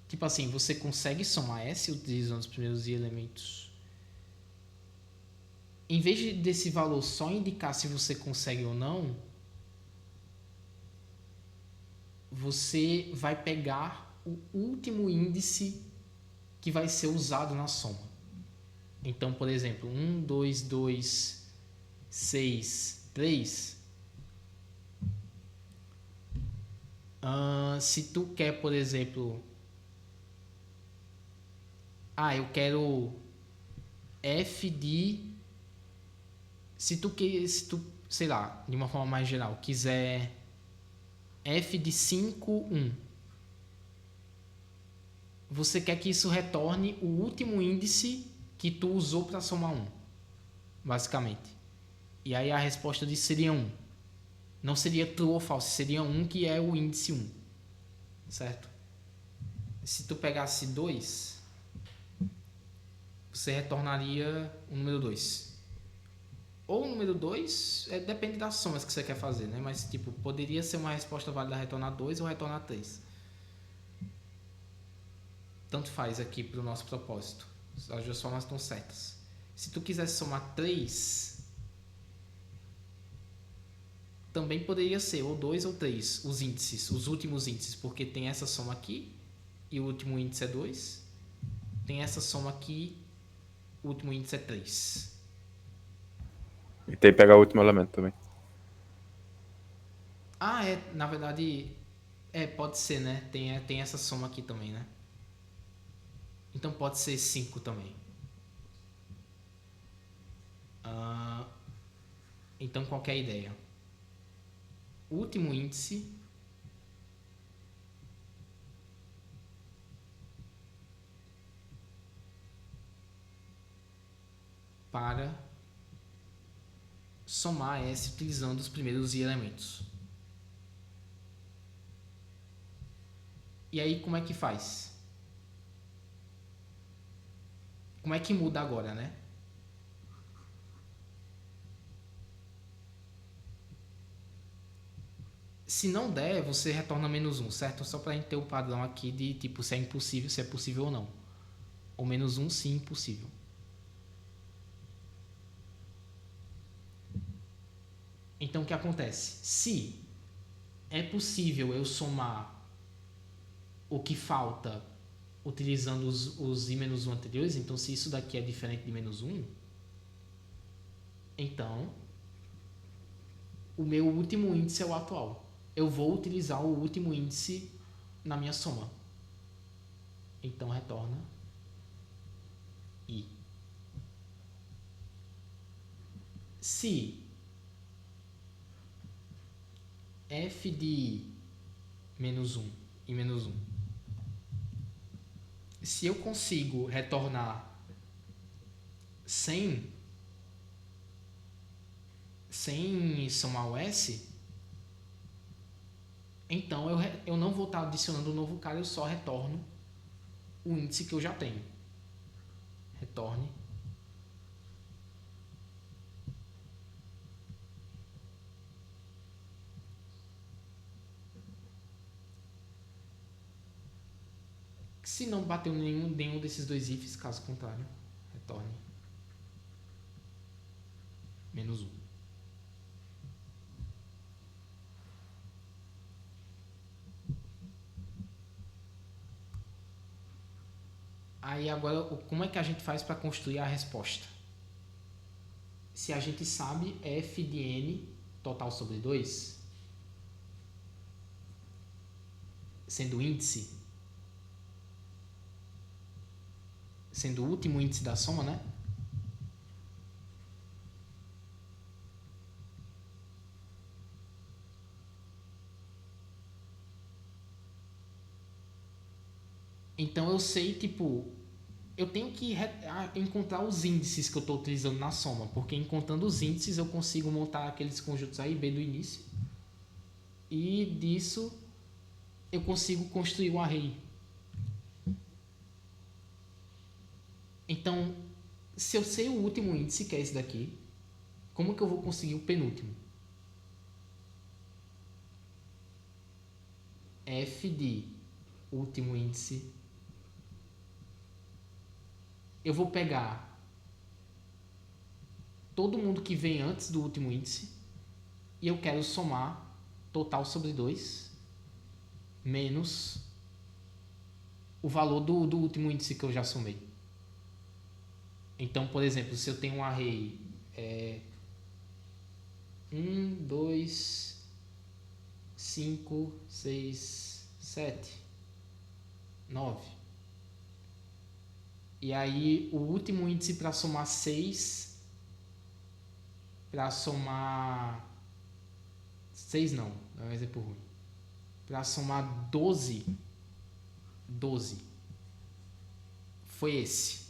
Tipo assim, você consegue somar S utilizando os primeiros elementos. Em vez desse valor só indicar se você consegue ou não, você vai pegar o último índice que vai ser usado na soma. Então, por exemplo, 1, 2, 2, 6, 3. Se tu quer, por exemplo... eu quero F de... Se tu, sei lá, de uma forma mais geral, quiser F de 5, 1. Você quer que isso retorne o último índice que tu usou para somar 1, basicamente. E aí a resposta disso seria 1. Não seria true ou false, seria 1, que é o índice 1. Certo? Se tu pegasse 2, você retornaria o número 2. Ou o número 2, depende das somas que você quer fazer, né? Mas, tipo, poderia ser uma resposta válida retornar 2 ou retornar 3. Tanto faz aqui para o nosso propósito. As duas formas estão certas. Se tu quisesse somar 3, também poderia ser ou 2 ou 3 os índices, os últimos índices, porque tem essa soma aqui e o último índice é 2. Tem essa soma aqui, o último índice é 3. E tem que pegar o último elemento também. Na verdade, pode ser, né? Tem essa soma aqui também, né? Então pode ser 5 também. Ah, então, qual que é a ideia? O último índice para somar S utilizando os primeiros elementos. E aí, como é que faz? Como é que muda agora, né? Se não der, você retorna -1, certo? Só pra gente ter o padrão aqui de tipo se é impossível, se é possível ou não. Ou -1, sim, impossível. Então o que acontece? Se é possível eu somar o que falta utilizando os i-1 anteriores, então se isso daqui é diferente de -1, então o meu último índice é o atual. Eu vou utilizar o último índice na minha soma. Então retorna i. Se f de -1 e -1, se eu consigo retornar sem somar o S, então eu não vou estar adicionando um novo cara, eu só retorno o índice que eu já tenho. Retorne se não bateu nenhum desses dois ifs, caso contrário, retorne -1. Aí agora, como é que a gente faz para construir a resposta? Se a gente sabe f de n total sobre 2, sendo índice, sendo o último índice da soma, né? Então eu sei, tipo, eu tenho que encontrar os índices que eu estou utilizando na soma, porque encontrando os índices eu consigo montar aqueles conjuntos A e B do início, e disso eu consigo construir um array. Então, se eu sei o último índice, que é esse daqui, como que eu vou conseguir o penúltimo? F de último índice. Eu vou pegar todo mundo que vem antes do último índice e eu quero somar total sobre 2 menos o valor do último índice que eu já somei. Então, por exemplo, se eu tenho um array 1, 2, 5, 6, 7, 9. E aí o último índice para somar 6, para somar 6 não, é um exemplo ruim. Para somar 12 foi esse.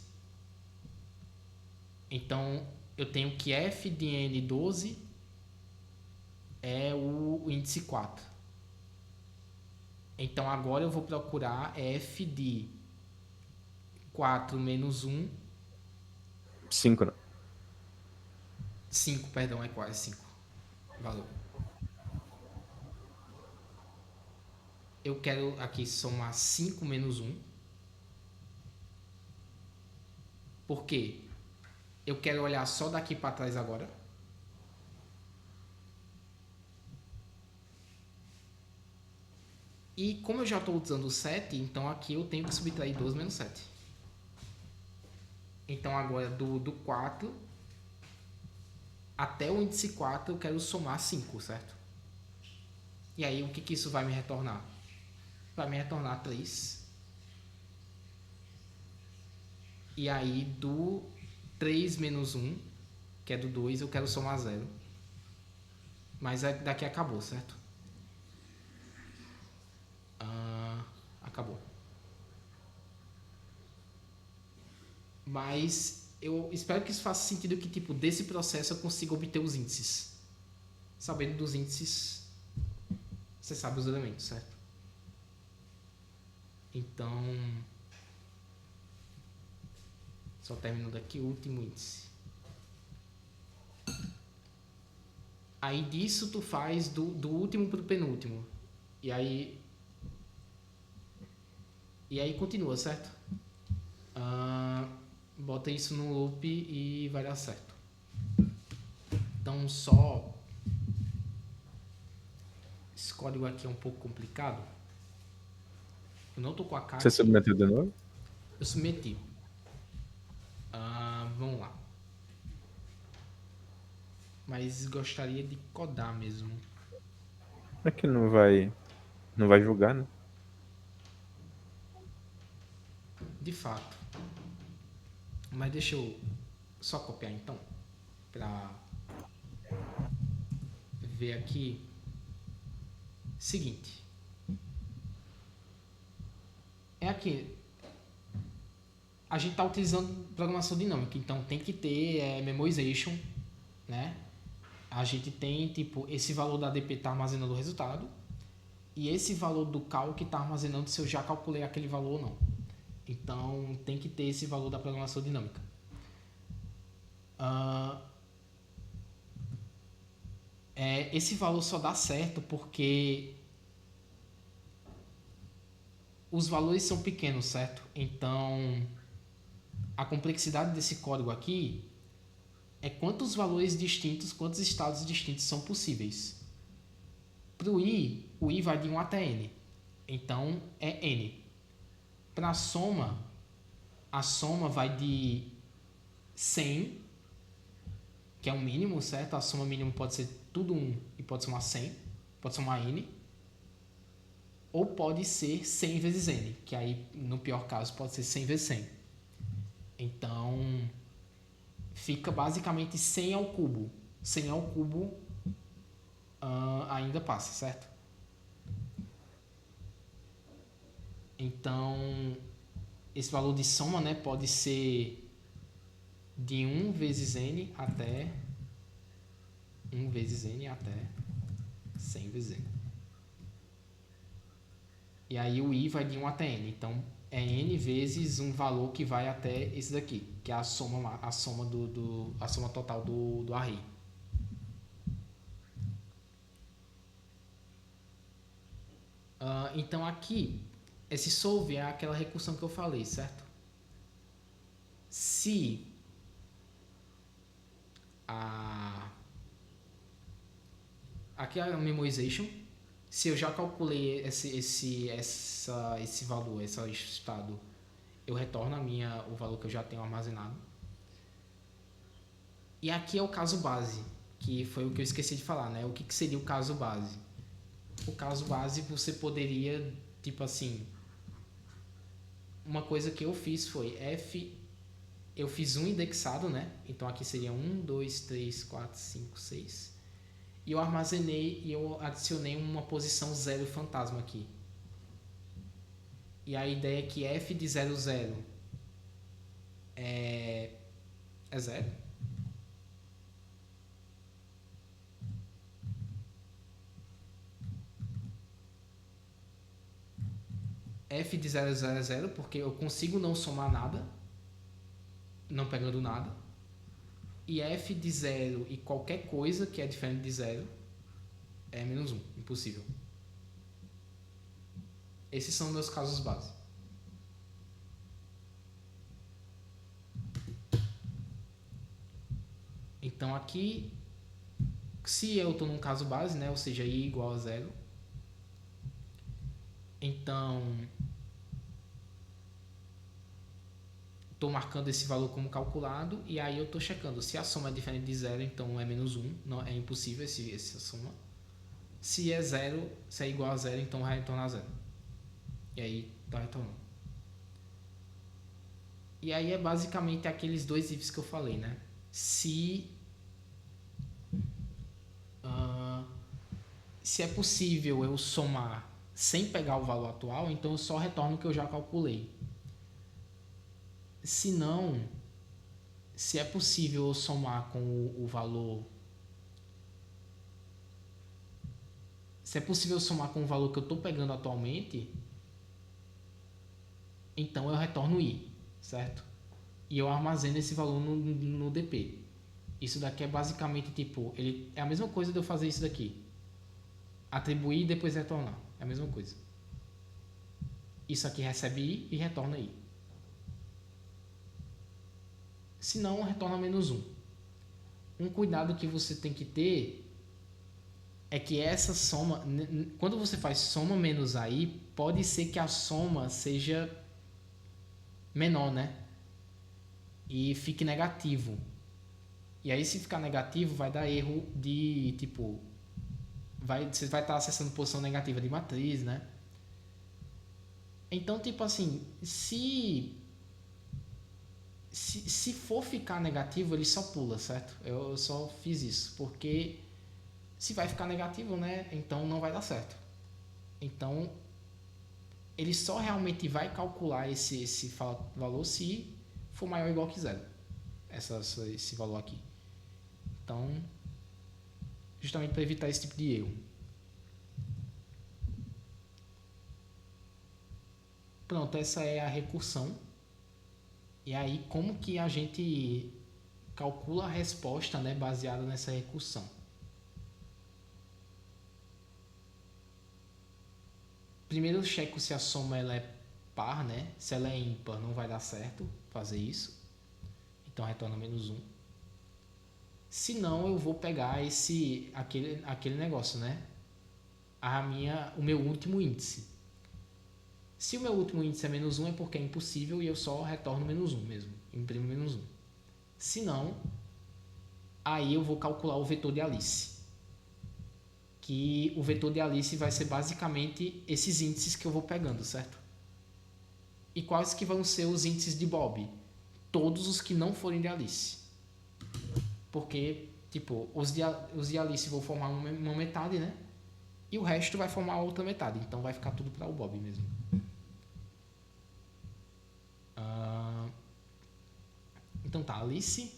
Então eu tenho que f de n12 é o índice 4. Então agora eu vou procurar f de 4 menos 1. 5, né? 5, perdão, é quase 5. Valeu. Eu quero aqui somar 5 menos 1. Por quê? Eu quero olhar só daqui para trás agora. E como eu já estou usando o 7, então aqui eu tenho que subtrair 12 menos 7. Então agora do 4 até o índice 4 eu quero somar 5, certo? E aí o que isso vai me retornar? Vai me retornar 3. E aí do 3 menos 1 que é do 2, eu quero somar 0. Mas daqui acabou, certo? Acabou. Mas eu espero que isso faça sentido, que tipo, desse processo eu consiga obter os índices. Sabendo dos índices, você sabe os elementos, certo? Então, só terminando aqui o último índice. Aí disso tu faz do último pro penúltimo. E aí continua, certo? Bota isso no loop e vai dar certo. Então só... Esse código aqui é um pouco complicado. Eu não tô com a caixa. Você submeteu de novo? Eu submeti. Vamos lá. Mas gostaria de codar mesmo. É que não vai julgar, né? De fato. Mas deixa eu só copiar então. Pra ver aqui. Seguinte. É aqui. A gente está utilizando programação dinâmica, então tem que ter memorization, né? A gente tem, tipo, esse valor da ADP está armazenando o resultado e esse valor do cal que está armazenando se eu já calculei aquele valor ou não. Então, tem que ter esse valor da programação dinâmica. Esse valor só dá certo porque os valores são pequenos, certo? Então, a complexidade desse código aqui é quantos valores distintos, quantos estados distintos são possíveis. Para o I vai de 1 até N. Então, é N. Para a soma vai de 100, que é o mínimo, certo? A soma mínima pode ser tudo 1 e pode somar 100, pode somar N. Ou pode ser 100 vezes N, que aí, no pior caso, pode ser 100 vezes 100. Então, fica basicamente 100 ao cubo. 100 ao cubo ainda passa, certo? Então, esse valor de soma, né, pode ser de 1 vezes n até 1 vezes n até 100 vezes n. E aí o i vai de 1 até n. Então, é n vezes um valor que vai até esse daqui, que é a soma total do array. Então aqui, esse solve é aquela recursão que eu falei, certo? Se aqui é a memorization. Se eu já calculei esse valor, esse estado, eu retorno o valor que eu já tenho armazenado. E aqui é o caso base, que foi o que eu esqueci de falar, né? O que seria o caso base? O caso base você poderia, tipo assim, uma coisa que eu fiz foi eu fiz um indexado, né? Então aqui seria 1, 2, 3, 4, 5, 6. E eu armazenei e eu adicionei uma posição 0 fantasma aqui. E a ideia é que f de 0, 0 é 0. F de 0, 0 é 0, porque eu consigo não somar nada, não pegando nada. E f de 0 e qualquer coisa que é diferente de 0 é menos 1, impossível. Esses são meus casos base. Então aqui, se eu estou num caso base, né, ou seja, i igual a 0, então estou marcando esse valor como calculado e aí eu estou checando se a soma é diferente de 0, então é menos 1, não, é impossível essa soma. Se é 0, se é igual a 0, então vai retornar 0. E aí está retornando. E aí é basicamente aqueles dois ifs que eu falei, né? Se Se é possível eu somar sem pegar o valor atual, então eu só retorno o que eu já calculei. Se não, se é possível eu somar com o valor. Se é possível eu somar com o valor que eu estou pegando atualmente, então eu retorno I, certo? E eu armazeno esse valor no DP. Isso daqui é basicamente tipo, é a mesma coisa de eu fazer isso daqui. Atribuir e depois retornar. É a mesma coisa. Isso aqui recebe I e retorna I. Se não, retorna -1. Um cuidado que você tem que ter é que essa soma, quando você faz soma menos AI, pode ser que a soma seja menor, né? E fique negativo. E aí, se ficar negativo, vai dar erro de tipo. Você vai estar acessando posição negativa de matriz, né? Então, tipo assim, se for ficar negativo, ele só pula, certo? Eu só fiz isso, porque se vai ficar negativo, né? Então não vai dar certo. Então, ele só realmente vai calcular esse valor se for maior ou igual que zero. Esse valor aqui. Então, justamente para evitar esse tipo de erro. Pronto, essa é a recursão. E aí, como que a gente calcula a resposta, né, baseada nessa recursão? Primeiro eu checo se a soma ela é par, né? Se ela é ímpar, não vai dar certo fazer isso. Então retorna -1. Se não, eu vou pegar aquele negócio, né? O meu último índice. Se o meu último índice é -1 é porque é impossível e eu só retorno -1 mesmo. Imprimo -1. Se não, aí eu vou calcular o vetor de Alice. Que o vetor de Alice vai ser basicamente esses índices que eu vou pegando, certo? E quais que vão ser os índices de Bob? Todos os que não forem de Alice. Porque, tipo, os de Alice vão formar uma metade, né? E o resto vai formar a outra metade. Então vai ficar tudo para o Bob mesmo. Então tá, Alice.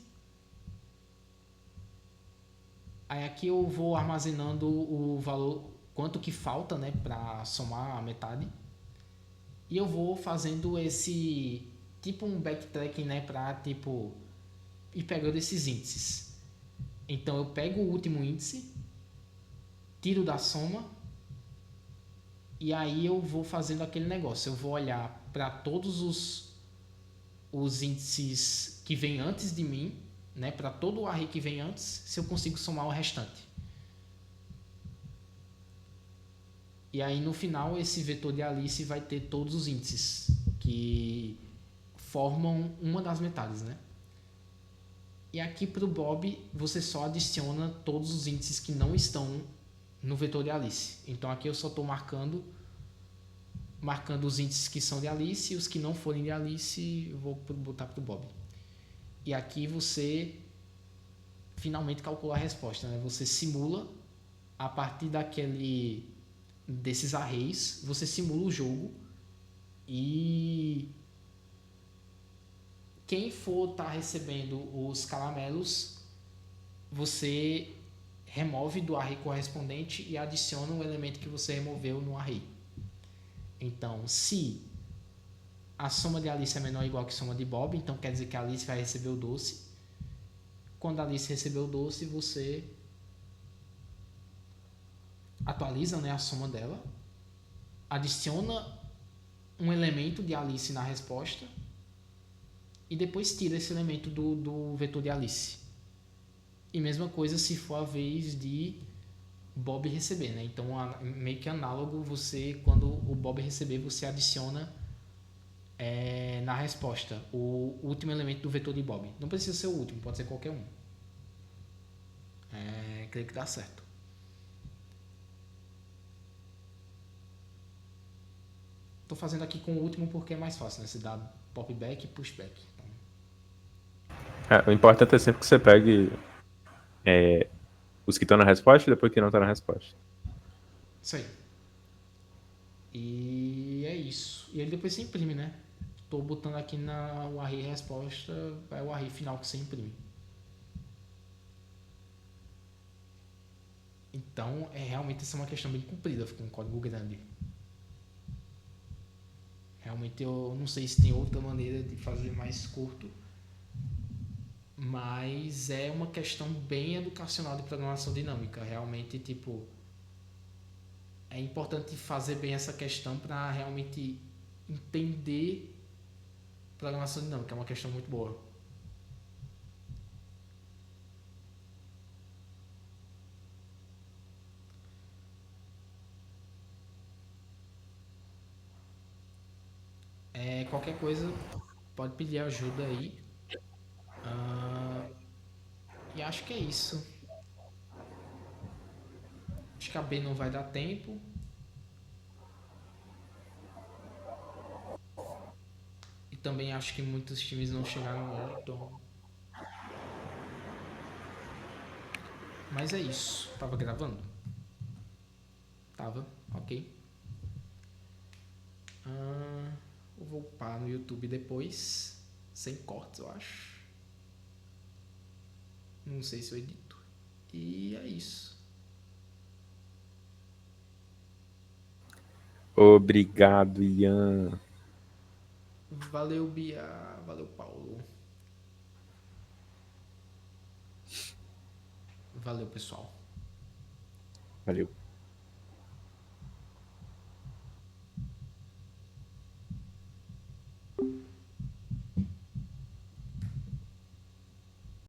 Aí aqui eu vou armazenando o valor, quanto que falta, né, para somar a metade. E eu vou fazendo esse, tipo um backtracking, né, para tipo, ir pegando esses índices. Então eu pego o último índice, tiro da soma, e aí eu vou fazendo aquele negócio. Eu vou olhar para todos os índices que vêm antes de mim, né, para todo o array que vem antes, se eu consigo somar o restante. E aí no final esse vetor de Alice vai ter todos os índices que formam uma das metades, né? E aqui para o Bob você só adiciona todos os índices que não estão no vetor de Alice. Então aqui eu só estou marcando os índices que são de Alice e os que não forem de Alice eu vou botar para o Bob. E aqui você finalmente calcula a resposta, né? Você simula a partir desses arrays, você simula o jogo e quem for estar recebendo os caramelos, você remove do array correspondente e adiciona o elemento que você removeu no array. Então, se a soma de Alice é menor ou igual que a soma de Bob, então quer dizer que a Alice vai receber o doce. Quando a Alice receber o doce, você atualiza, né, a soma dela, adiciona um elemento de Alice na resposta e depois tira esse elemento do vetor de Alice. E mesma coisa se for a vez de Bob receber, né? Então, meio que análogo, você, quando o Bob receber, você adiciona na resposta o último elemento do vetor de Bob. Não precisa ser o último, pode ser qualquer um. Creio que dá certo. Estou fazendo aqui com o último porque é mais fácil, né? Você dá popback e pushback. O importante é sempre que você pegue os que estão na resposta e depois que não estão na resposta. Isso aí. E é isso. E ele depois se imprime, né? Tô botando aqui na o array resposta, é o array final que você imprime. Então, realmente essa é uma questão bem comprida, fica um código grande. Realmente eu não sei se tem outra maneira de fazer mais curto, mas é uma questão bem educacional de programação dinâmica. Realmente, tipo, é importante fazer bem essa questão para realmente entender programação dinâmica. É uma questão muito boa. Qualquer coisa, pode pedir ajuda aí. Ah, e acho que é isso. Acho que a B não vai dar tempo. E também acho que muitos times não chegaram logo, então. Mas é isso. Tava gravando? Tava, ok. Eu vou upar no YouTube depois. Sem cortes, eu acho. Não sei se eu edito. E é isso. Obrigado, Ian. Valeu, Bia. Valeu, Paulo. Valeu, pessoal. Valeu.